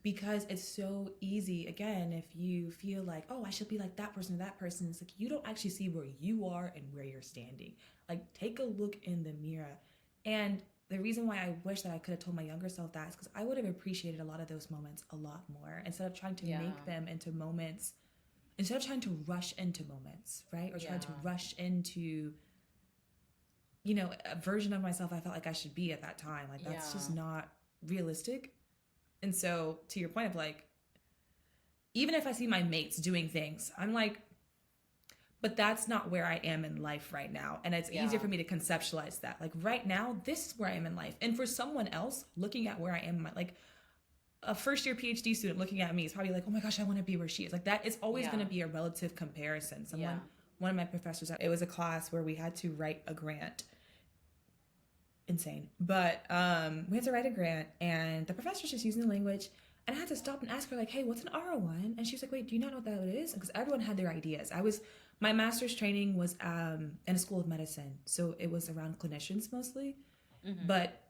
Because it's so easy, again, if you feel like, oh, I should be like that person or that person, it's like you don't actually see where you are and where you're standing. Like take a look in the mirror. And the reason why I wish that I could have told my younger self that is because I would have appreciated a lot of those moments a lot more instead of trying to make them into moments, instead of trying to rush into moments, right? Or trying to rush into, a version of myself I felt like I should be at that time. Like that's just not realistic. And so to your point of like, even if I see my mates doing things, I'm like, but that's not where I am in life right now. And it's easier for me to conceptualize that. Like right now, this is where I am in life. And for someone else looking at where I am, like a first year PhD student looking at me is probably like, oh my gosh, I want to be where she is. Like that is always going to be a relative comparison. One of my professors, it was a class where we had to write a grant. Insane. But we had to write a grant, and the professor's just using the language, and I had to stop and ask her, like, hey, what's an R1? And she was like, wait, do you not know what that is? Because everyone had their ideas. My master's training was in a school of medicine, so it was around clinicians mostly. Mm-hmm. But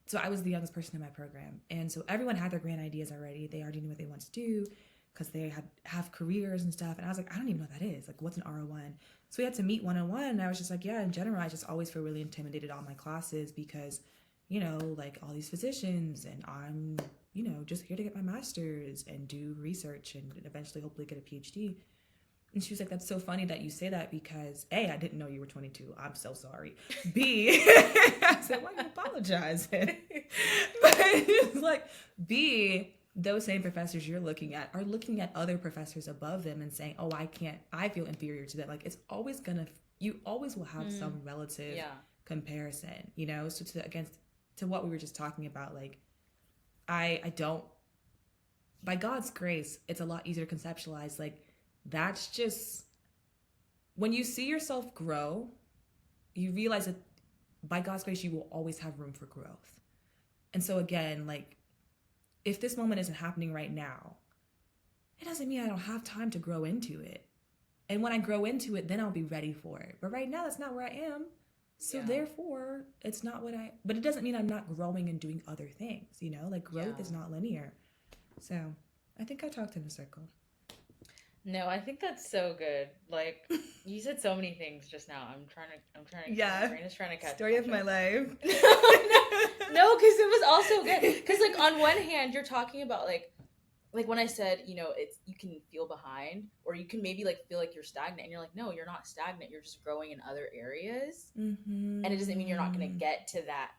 so I was the youngest person in my program, and so everyone had their grant ideas already. They already knew what they wanted to do because they have careers and stuff. And I was like, I don't even know what that is. Like, what's an R1? So we had to meet one-on-one, and I was just like, yeah, in general, I just always feel really intimidated on my classes because, you know, like all these physicians, and I'm, you know, just here to get my master's and do research and eventually hopefully get a PhD. And she was like, that's so funny that you say that because A, I didn't know you were 22. I'm so sorry. B, I said, why are you apologizing? But it's like, B, those same professors you're looking at are looking at other professors above them and saying, oh, I feel inferior to them. Like it's always you always will have some relative comparison, you know? So to what we were just talking about, like I don't, by God's grace, it's a lot easier to conceptualize. Like that's just, when you see yourself grow, you realize that by God's grace, you will always have room for growth. And so again, like, if this moment isn't happening right now, it doesn't mean I don't have time to grow into it. And when I grow into it, then I'll be ready for it. But right now, that's not where I am. So therefore, it's not but it doesn't mean I'm not growing and doing other things, you know? Like growth is not linear. So I think I talked in a circle. No, I think that's so good. Like you said so many things just now. I'm trying to yeah. My brain is trying to catch Story of my life. No, because it was also good. Because like on one hand, you're talking about like when I said, you know, it's you can feel behind, or you can maybe like feel like you're stagnant, and you're like, no, you're not stagnant. You're just growing in other areas, and it doesn't mean you're not going to get to that,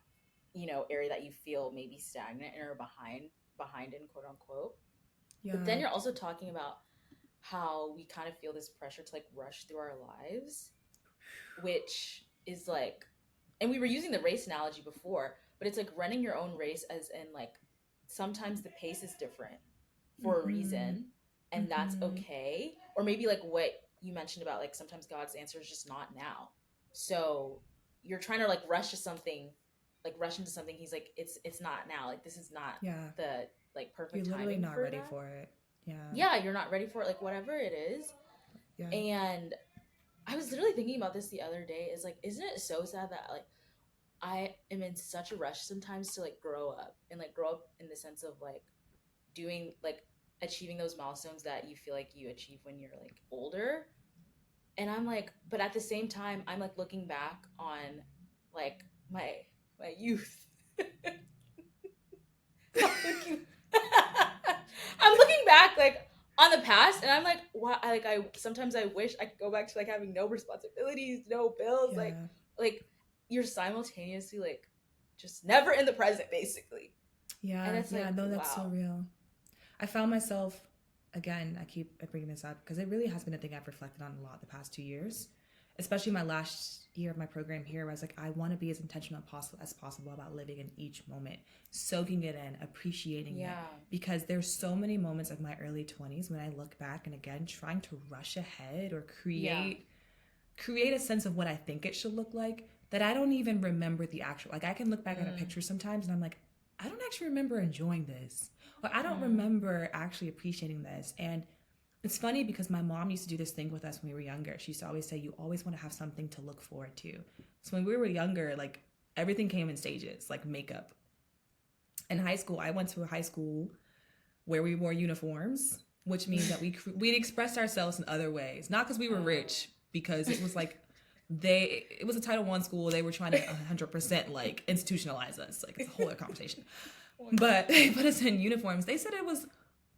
you know, area that you feel maybe stagnant or behind in quote unquote. Yeah. But then you're also talking about how we kind of feel this pressure to like rush through our lives, which is like, and we were using the race analogy before, but it's like running your own race, as in like sometimes the pace is different for a reason, and that's okay. Or maybe like what you mentioned about like sometimes God's answer is just not now. So you're trying to like rush into something. He's like, it's not now. Like this is not the like perfect you're literally timing not for ready that. for it. Yeah, you're not ready for it, like whatever it is. Yeah. And I was literally thinking about this the other day, is like, isn't it so sad that like I am in such a rush sometimes to like grow up in the sense of like doing like achieving those milestones that you feel like you achieve when you're like older. And I'm like, but at the same time, I'm like looking back on like my youth. I'm looking back like on the past, and I'm like, why? I sometimes I wish I could go back to like having no responsibilities, no bills, like you're simultaneously like just never in the present, basically. Yeah, and it's that's so real. I found myself, again, I keep bringing this up because it really has been a thing I've reflected on a lot the past 2 years, especially my last year of my program here, where I was like, I want to be as intentional as possible about living in each moment, soaking it in, appreciating it. Because there's so many moments of my early 20s when I look back and again, trying to rush ahead or create a sense of what I think it should look like, that I don't even remember the actual, like I can look back at a picture sometimes and I'm like, I don't actually remember enjoying this, or I don't remember actually appreciating this. And it's funny because my mom used to do this thing with us when we were younger. She used to always say, you always want to have something to look forward to. So when we were younger, like everything came in stages, like makeup. In high school, I went to a high school where we wore uniforms, which means that we'd express ourselves in other ways. Not because we were rich, because it was like it was a Title I school. They were trying to 100% like institutionalize us. Like it's a whole other conversation. But they put us in uniforms. They said it was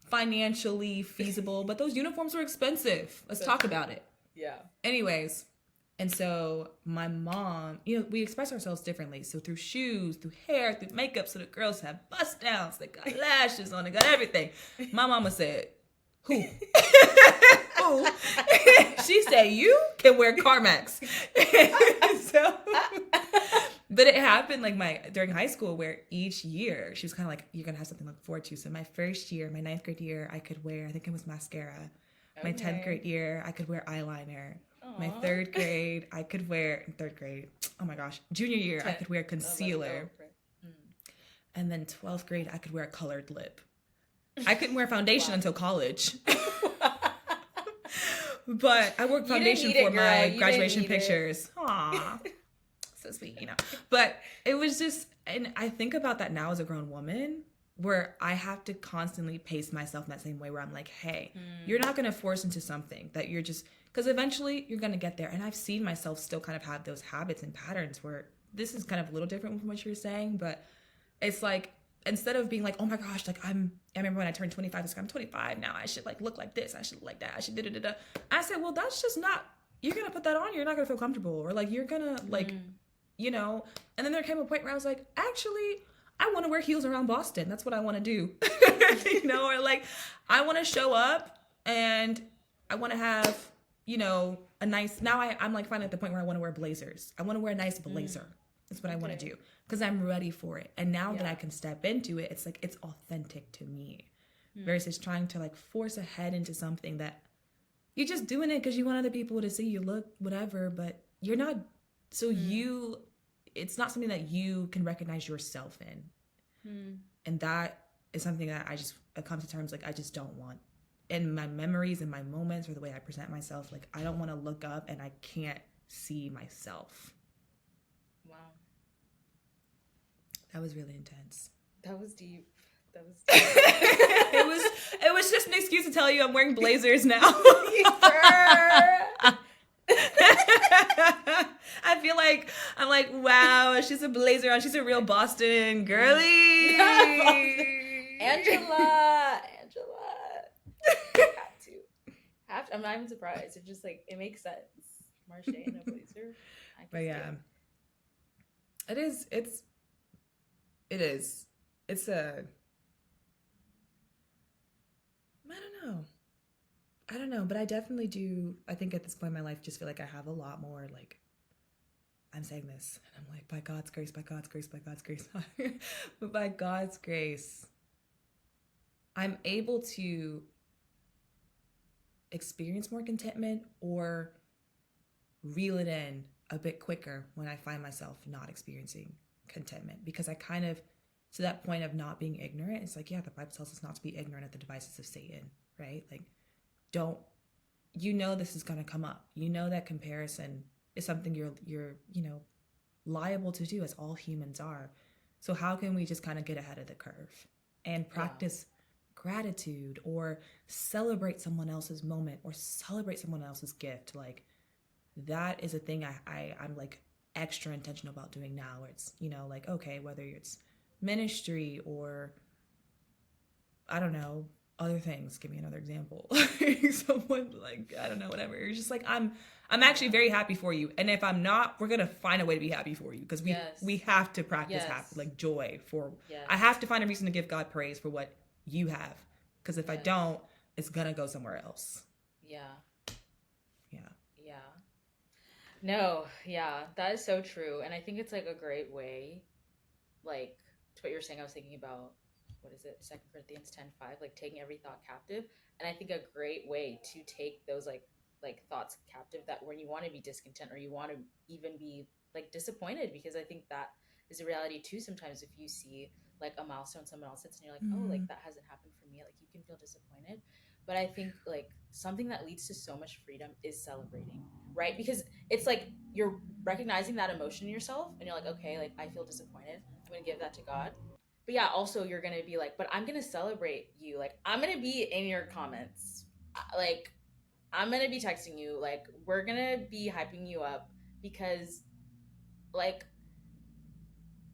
financially feasible, but those uniforms were expensive. Let's talk about it. Yeah. Anyways, and so my mom, you know, we express ourselves differently. So through shoes, through hair, through makeup. So the girls have bust downs, they got lashes on, they got everything. My mama said, Who? Who? She said, you can wear Carmex. So, but it happened like during high school where each year she was kind of like, you're going to have something to look forward to. So my first year, my 9th grade year, I could wear, I think it was mascara. My 10th grade year, I could wear eyeliner. Aww. My 3rd grade, I could wear, 3rd grade, oh my gosh, junior year, I could wear concealer. And then 12th grade, I could wear a colored lip. I couldn't wear foundation until college. But I wore foundation for my graduation pictures. Aw, so sweet, you know. But it was just, and I think about that now as a grown woman, where I have to constantly pace myself in that same way where I'm like, hey, you're not going to force into something that you're just, because eventually you're going to get there. And I've seen myself still kind of have those habits and patterns where this is kind of a little different from what you're saying, but it's like, instead of being like, oh my gosh, like I remember when I turned 25, it's like, I'm 25 now. I should like look like this. I should look like that. I should da-da-da-da. I said, well, that's just not, you're going to put that on. You're not going to feel comfortable, or like, you're going to like, you know, and then there came a point where I was like, actually, I want to wear heels around Boston. That's what I want to do. You know, or like, I want to show up and I want to have, you know, a nice, now I'm like finally at the point where I want to wear blazers. I want to wear a nice blazer. That's what I want to do because I'm ready for it. And now that I can step into it, it's like, it's authentic to me versus trying to like force ahead into something that you're just doing it because you want other people to see you look whatever, but you're not, so it's not something that you can recognize yourself in. And that is something that I come to terms, like, I just don't want in my memories and my moments or the way I present myself. Like, I don't want to look up and I can't see myself. Wow. That was really intense. That was deep. It was just an excuse to tell you I'm wearing blazers now. I feel like I'm like, wow, she's a blazer on. She's a real Boston girly. Angela. Have to. I'm not even surprised. It just like, it makes sense. Marshae in a blazer. But yeah, it is. It's a. I don't know, but I definitely do. I think at this point in my life, just feel like I have a lot more, like, I'm saying this, and I'm like, by God's grace, but by God's grace, I'm able to experience more contentment or reel it in a bit quicker when I find myself not experiencing contentment, because I kind of, to that point of not being ignorant, it's like, yeah, the Bible tells us not to be ignorant of the devices of Satan, right? Like, this is going to come up. You know that comparison is something you're liable to do, as all humans are. So how can we just kind of get ahead of the curve and practice gratitude or celebrate someone else's moment or celebrate someone else's gift? Like, that is a thing I'm like extra intentional about doing now, where it's, like, okay, whether it's ministry or I don't know, other things. Give me another example. Someone like, I don't know, whatever. You're just like, I'm actually very happy for you. And if I'm not, we're going to find a way to be happy for you, because we have to practice happy, like joy for, I have to find a reason to give God praise for what you have. Because if I don't, it's going to go somewhere else. Yeah. No, yeah, that is so true. And I think it's like a great way, like to what you're saying, I was thinking about, what is it, 2 Corinthians 10:5, like taking every thought captive. And I think a great way to take those like thoughts captive, that when you want to be discontent or you want to even be like disappointed, because I think that is a reality too. Sometimes if you see like a milestone someone else hits and you're like, oh, like that hasn't happened for me, like you can feel disappointed. But I think like something that leads to so much freedom is celebrating, right? Because it's like you're recognizing that emotion in yourself and you're like, okay, like I feel disappointed, I'm gonna give that to God. But yeah, also you're going to be like, but I'm going to celebrate you. Like, I'm going to be in your comments. Like, I'm going to be texting you. Like, we're going to be hyping you up, because, like,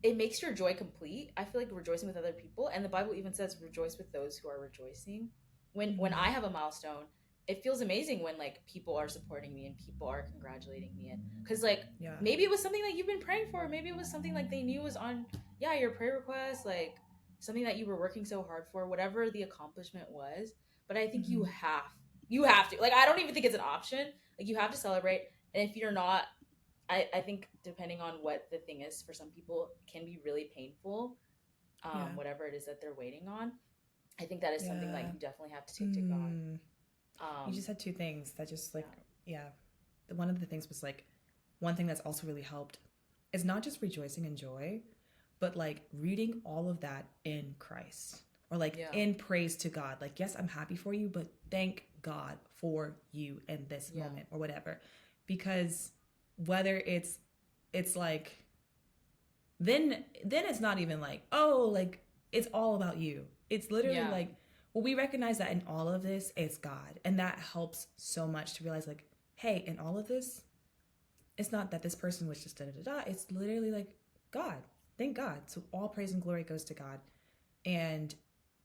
it makes your joy complete. I feel like rejoicing with other people. And the Bible even says, rejoice with those who are rejoicing. When I have a milestone, it feels amazing when, like, people are supporting me and people are congratulating me. And because, like, maybe it was something that you've been praying for. Maybe it was something, like, they knew was on your prayer request, like something that you were working so hard for, whatever the accomplishment was. but I think Mm-hmm. you have to. Like, I don't even think it's an option. Like, you have to celebrate. And if you're not, I think depending on what the thing is, for some people it can be really painful, Yeah. whatever it is that they're waiting on. I think that is something that Yeah. you definitely have to take to God. You just had two things that just like, Yeah. yeah. One of the things was like, one thing that's also really helped is not just rejoicing in joy, but like rooting all of that in Christ, or like Yeah. in praise to God. Like, yes, I'm happy for you, but thank God for you in this Yeah. moment or whatever. Because whether it's like, then it's not even like, oh, like it's all about you. It's literally Yeah. like, well, we recognize that in all of this, it's God. And that helps so much to realize like, hey, in all of this, it's not that this person was just da da da da. It's literally like God. Thank God. So all praise and glory goes to God. And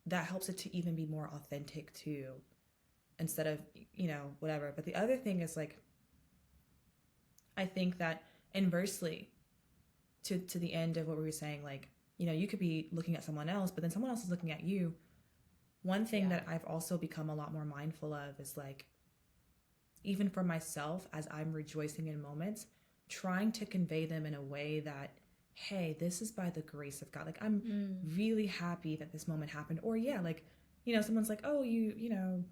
that helps it to even be more authentic too, instead of, you know, whatever. But the other thing is like, I think that inversely to the end of what we were saying, like, you know, you could be looking at someone else, but then someone else is looking at you. One thing that I've also become a lot more mindful of is like, even for myself, as I'm rejoicing in moments, trying to convey them in a way that, hey, this is by the grace of God. Like, I'm really happy that this moment happened. Or yeah, like, you know, someone's like, oh, you know,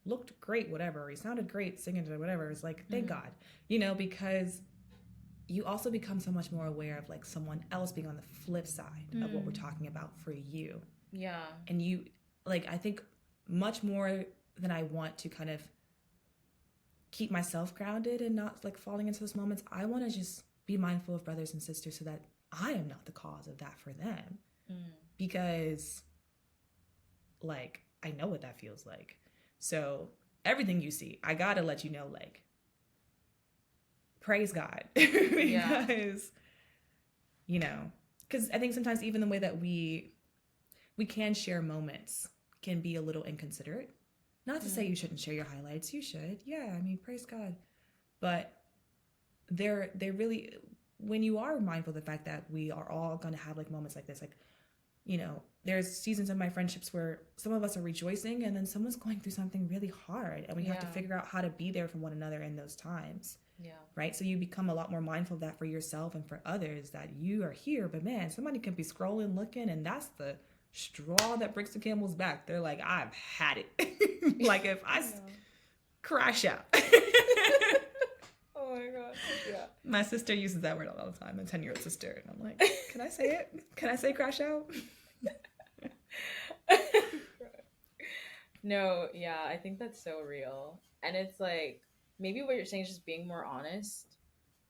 looked great, whatever, or you sounded great singing or whatever. It's like, thank God, you know, because you also become so much more aware of like someone else being on the flip side of what we're talking about for you. Yeah. And you, like, I think much more than I want to kind of keep myself grounded and not like falling into those moments, I want to just be mindful of brothers and sisters so that I am not the cause of that for them. Because like, I know what that feels like. So everything you see, I gotta let you know, like, praise God. Because, you know, because I think sometimes even the way that we can share moments can be a little inconsiderate. Not to say you shouldn't share your highlights. You should. Yeah, I mean, praise God. But they're really, when you are mindful of the fact that we are all going to have like moments like this, like, you know, there's seasons in my friendships where some of us are rejoicing and then someone's going through something really hard, and we have to figure out how to be there for one another in those times. Yeah. Right? So you become a lot more mindful of that for yourself and for others, that you are here, but man, somebody could be scrolling, looking, and that's the straw that breaks the camel's back. They're like, I've had it. Like, if I crash out. Oh my God. Yeah. My sister uses that word all the time, my 10-year-old sister. And I'm like, can I say it? Can I say crash out? No, yeah, I think that's so real. And it's like, maybe what you're saying is just being more honest,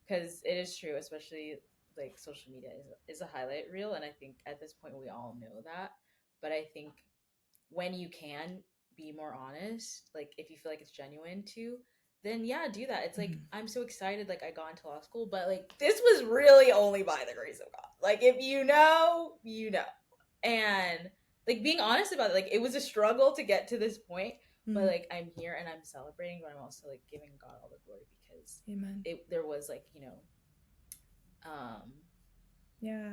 because it is true, especially like social media is a highlight reel. And I think at this point we all know that. But I think when you can be more honest, like if you feel like it's genuine too, then yeah, do that. It's like, I'm so excited, like I got into law school, but like this was really only by the grace of God. Like, if you know, you know. And like being honest about it, like it was a struggle to get to this point, but like I'm here and I'm celebrating, but I'm also like giving God all the glory, because there was like, you know,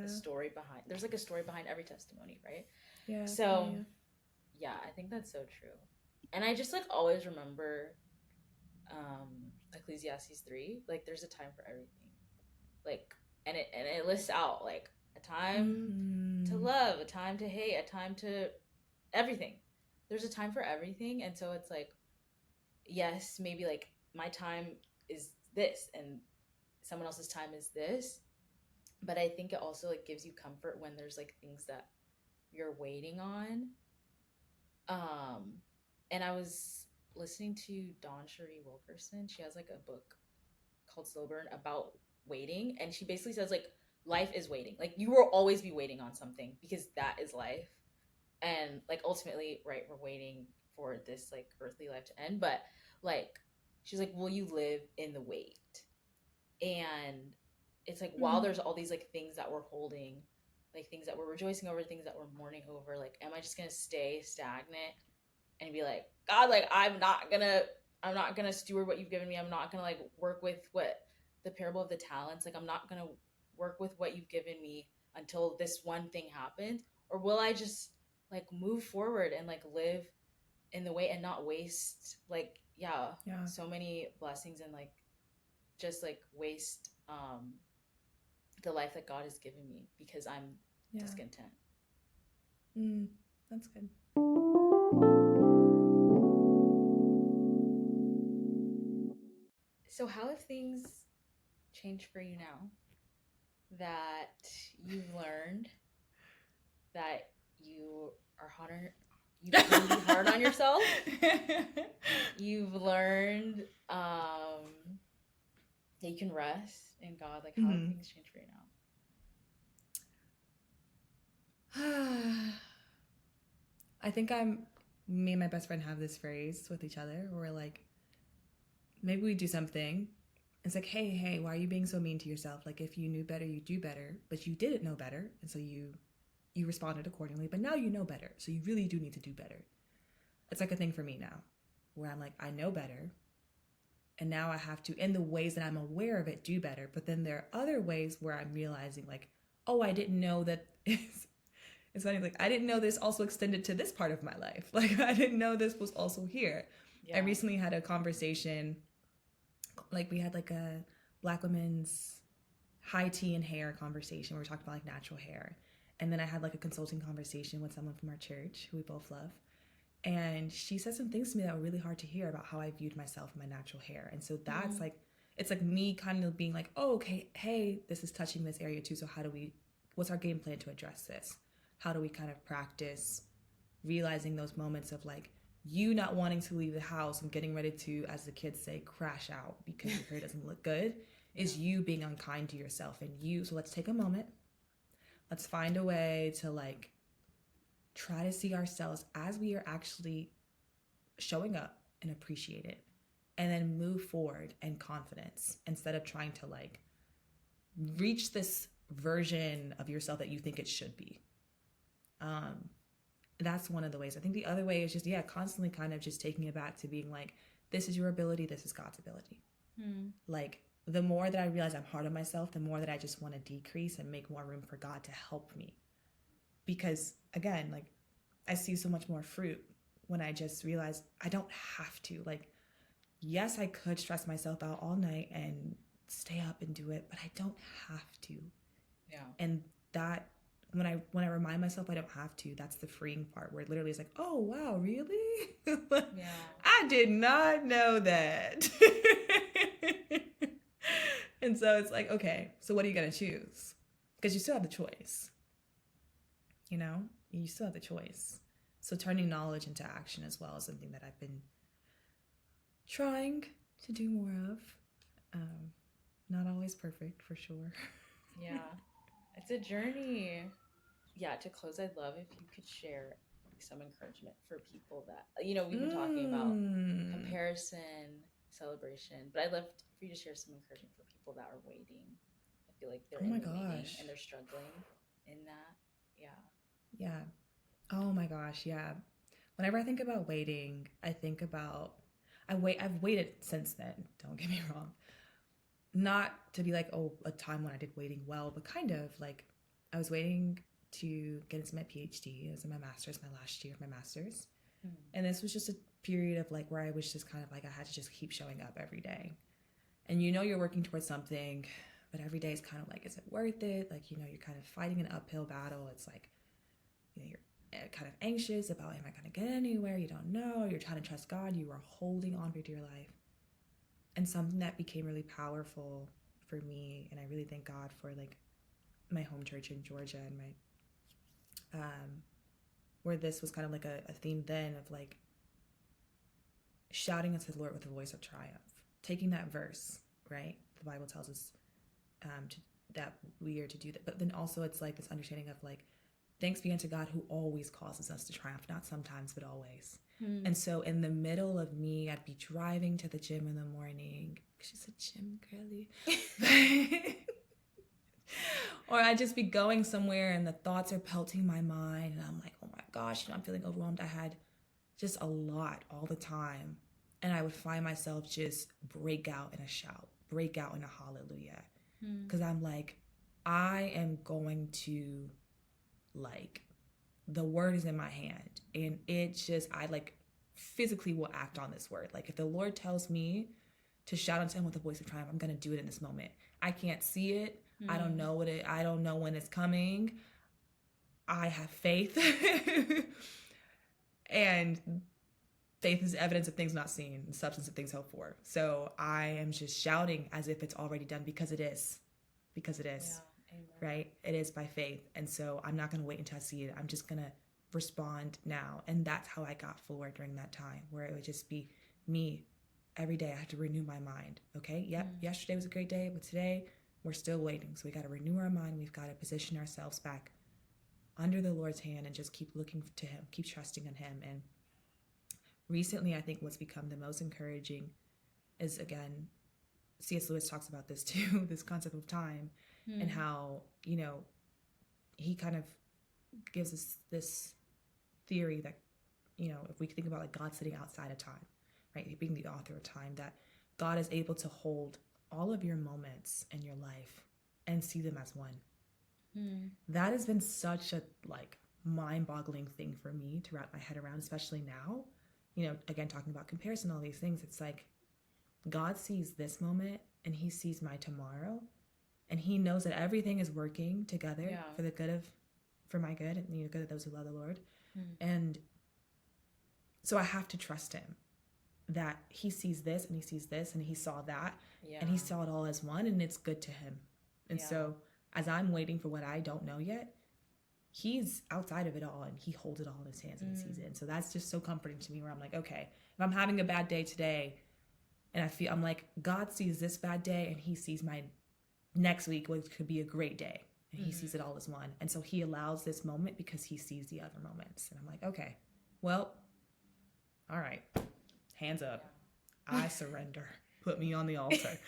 a story behind, there's like a story behind every testimony, right? Yeah. So yeah, I think that's so true. And I just like always remember Ecclesiastes 3, like there's a time for everything. Like, and it lists out like a time to love, a time to hate, a time to everything. There's a time for everything. And so it's like, yes, maybe like my time is this and someone else's time is this, but I think it also like gives you comfort when there's like things that you're waiting on. And I was listening to DawnChere Wilkerson. She has like a book called Slow Burn about waiting, and she basically says like life is waiting. Like you will always be waiting on something, because that is life. And like ultimately, right, we're waiting for this like earthly life to end, but like she's like, will you live in the wait? And it's like, while there's all these like things that we're holding, like things that we're rejoicing over, things that we're mourning over, like am I just gonna stay stagnant and be like, God, like I'm not gonna steward what you've given me. I'm not gonna like work with what the parable of the talents, like I'm not gonna work with what you've given me until this one thing happens? Or will I just like move forward and like live in the way and not waste like Yeah. so many blessings and like just like waste the life that God has given me because I'm discontent. That's good. So how have things changed for you now that you've learned that you are harder, you can be hard on yourself? You've learned that you can rest in God. Like, how have things changed for you now? I think me and my best friend have this phrase with each other where we're like, maybe we do something. It's like, hey, why are you being so mean to yourself? Like, if you knew better, you do better, but you didn't know better. And so you responded accordingly, but now you know better. So you really do need to do better. It's like a thing for me now where I'm like, I know better. And now I have to, in the ways that I'm aware of it, do better. But then there are other ways where I'm realizing like, oh, I didn't know that it's funny. Like, I didn't know this also extended to this part of my life. Like, I didn't know this was also here. Yeah. I recently had a conversation, like we had like a Black women's high tea and hair conversation where we talked about like natural hair. And then I had like a consulting conversation with someone from our church who we both love. And she said some things to me that were really hard to hear about how I viewed myself and my natural hair. And so that's like, it's like me kind of being like, oh, okay, hey, this is touching this area too. So what's our game plan to address this? How do we kind of practice realizing those moments of like you not wanting to leave the house and getting ready to, as the kids say, crash out because your hair doesn't look good, is you being unkind to yourself and you. So let's take a moment. Let's find a way to like try to see ourselves as we are actually showing up and appreciate it, and then move forward in confidence instead of trying to like reach this version of yourself that you think it should be. That's one of the ways. I think the other way is just, constantly kind of just taking it back to being like, this is your ability, this is God's ability. Like, the more that I realize I'm hard on myself, the more that I just want to decrease and make more room for God to help me. Because again, like, I see so much more fruit when I just realize I don't have to. Like, yes, I could stress myself out all night and stay up and do it, but I don't have to. Yeah. And that, when I remind myself I don't have to, that's the freeing part where it literally is like, oh, wow, really? Yeah. I did not know that. And so it's like, okay, so what are you going to choose? Because you still have the choice. You know, you still have the choice. So turning knowledge into action as well is something that I've been trying to do more of. Not always perfect, for sure. Yeah, it's a journey. Yeah, to close, I'd love if you could share some encouragement for people that, you know, we've been talking about comparison, celebration, but I'd love for you to share some encouragement for people that are waiting. I feel like they're in the waiting and they're struggling in that. Yeah. Oh my gosh, yeah. Whenever I think about waiting, I think about I've waited since then, don't get me wrong. Not to be like, oh, a time when I did waiting well, but kind of like I was waiting to get into my PhD. It was in my master's, my last year of my master's. And this was just a period of like where I was just kind of like I had to just keep showing up every day. And you know you're working towards something, but every day is kind of like, is it worth it? Like, you know, you're kind of fighting an uphill battle. It's like, you know, you're kind of anxious about, am I going to get anywhere? You don't know. You're trying to trust God. You are holding on for dear life. And something that became really powerful for me, and I really thank God for like my home church in Georgia and my where this was kind of like a theme then of like shouting unto the Lord with a voice of triumph, taking that verse, right? The Bible tells us that we are to do that, but then also it's like this understanding of like, thanks be unto God who always causes us to triumph, not sometimes, but always. And so in the middle of me, I'd be driving to the gym in the morning. She's a gym girly. Or I'd just be going somewhere and the thoughts are pelting my mind. And I'm like, oh my gosh, you know, I'm feeling overwhelmed. I had just a lot all the time. And I would find myself just break out in a shout, break out in a hallelujah. Because I'm like, I am going to, like, the word is in my hand. And it just, I like physically will act on this word. Like if the Lord tells me to shout unto him with a voice of triumph, I'm going to do it in this moment. I can't see it. I don't know I don't know when it's coming. I have faith. And faith is evidence of things not seen and substance of things hoped for. So I am just shouting as if it's already done, because it is. Because it is. Yeah, right? It is by faith. And so I'm not going to wait until I see it. I'm just going to respond now. And that's how I got forward during that time, where it would just be me. Every day I had to renew my mind. Okay, yep, yesterday was a great day, but today we're still waiting. So we got to renew our mind. We've got to position ourselves back under the Lord's hand and just keep looking to him, keep trusting in him. And recently, I think what's become the most encouraging is, again, C.S. Lewis talks about this too, this concept of time, and how, you know, he kind of gives us this theory that, you know, if we think about like God sitting outside of time, right, being the author of time, that God is able to hold all of your moments in your life and see them as one. That has been such a like mind-boggling thing for me to wrap my head around, especially now. You know, again, talking about comparison, all these things, it's like God sees this moment and he sees my tomorrow, and he knows that everything is working together for the good of, for my good, and the good of those who love the Lord. And so I have to trust him that he sees this and he sees this and he saw that and he saw it all as one, and it's good to him. And so as I'm waiting for what I don't know yet, he's outside of it all and he holds it all in his hands and he sees it. And so that's just so comforting to me, where I'm like, okay, if I'm having a bad day today and I'm like, God sees this bad day and he sees my next week, which could be a great day, and he sees it all as one. And so he allows this moment because he sees the other moments. And I'm like, okay, well, all right, hands up. I surrender. Put me on the altar.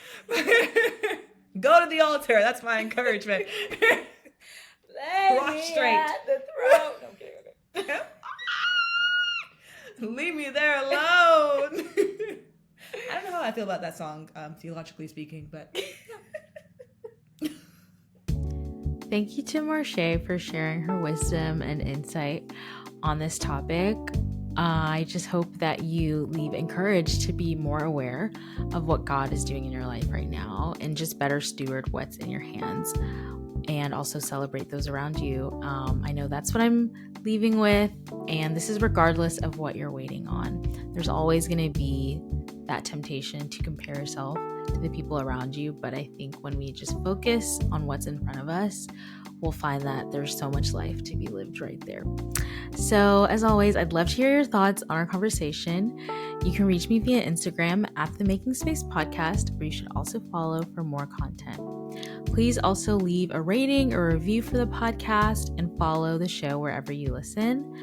Go to the altar. That's my encouragement. Walk straight. At the throat. No, I'm kidding. Okay. Leave me there alone. I don't know how I feel about that song, theologically speaking, but Thank you to Marshae for sharing her wisdom and insight on this topic. I just hope that you leave encouraged to be more aware of what God is doing in your life right now, and just better steward what's in your hands, and also celebrate those around you. I know that's what I'm leaving with, and this is regardless of what you're waiting on. There's always going to be that temptation to compare yourself to the people around you, but I think when we just focus on what's in front of us, we'll find that there's so much life to be lived right there. So as always, I'd love to hear your thoughts on our conversation. You can reach me via Instagram at the Making Space Podcast, where you should also follow for more content. Please also leave a rating or review for the podcast and follow the show wherever you listen.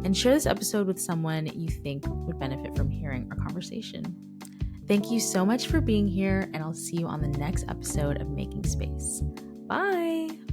And share this episode with someone you think would benefit from hearing our conversation. Thank you so much for being here, and I'll see you on the next episode of Making Space. Bye!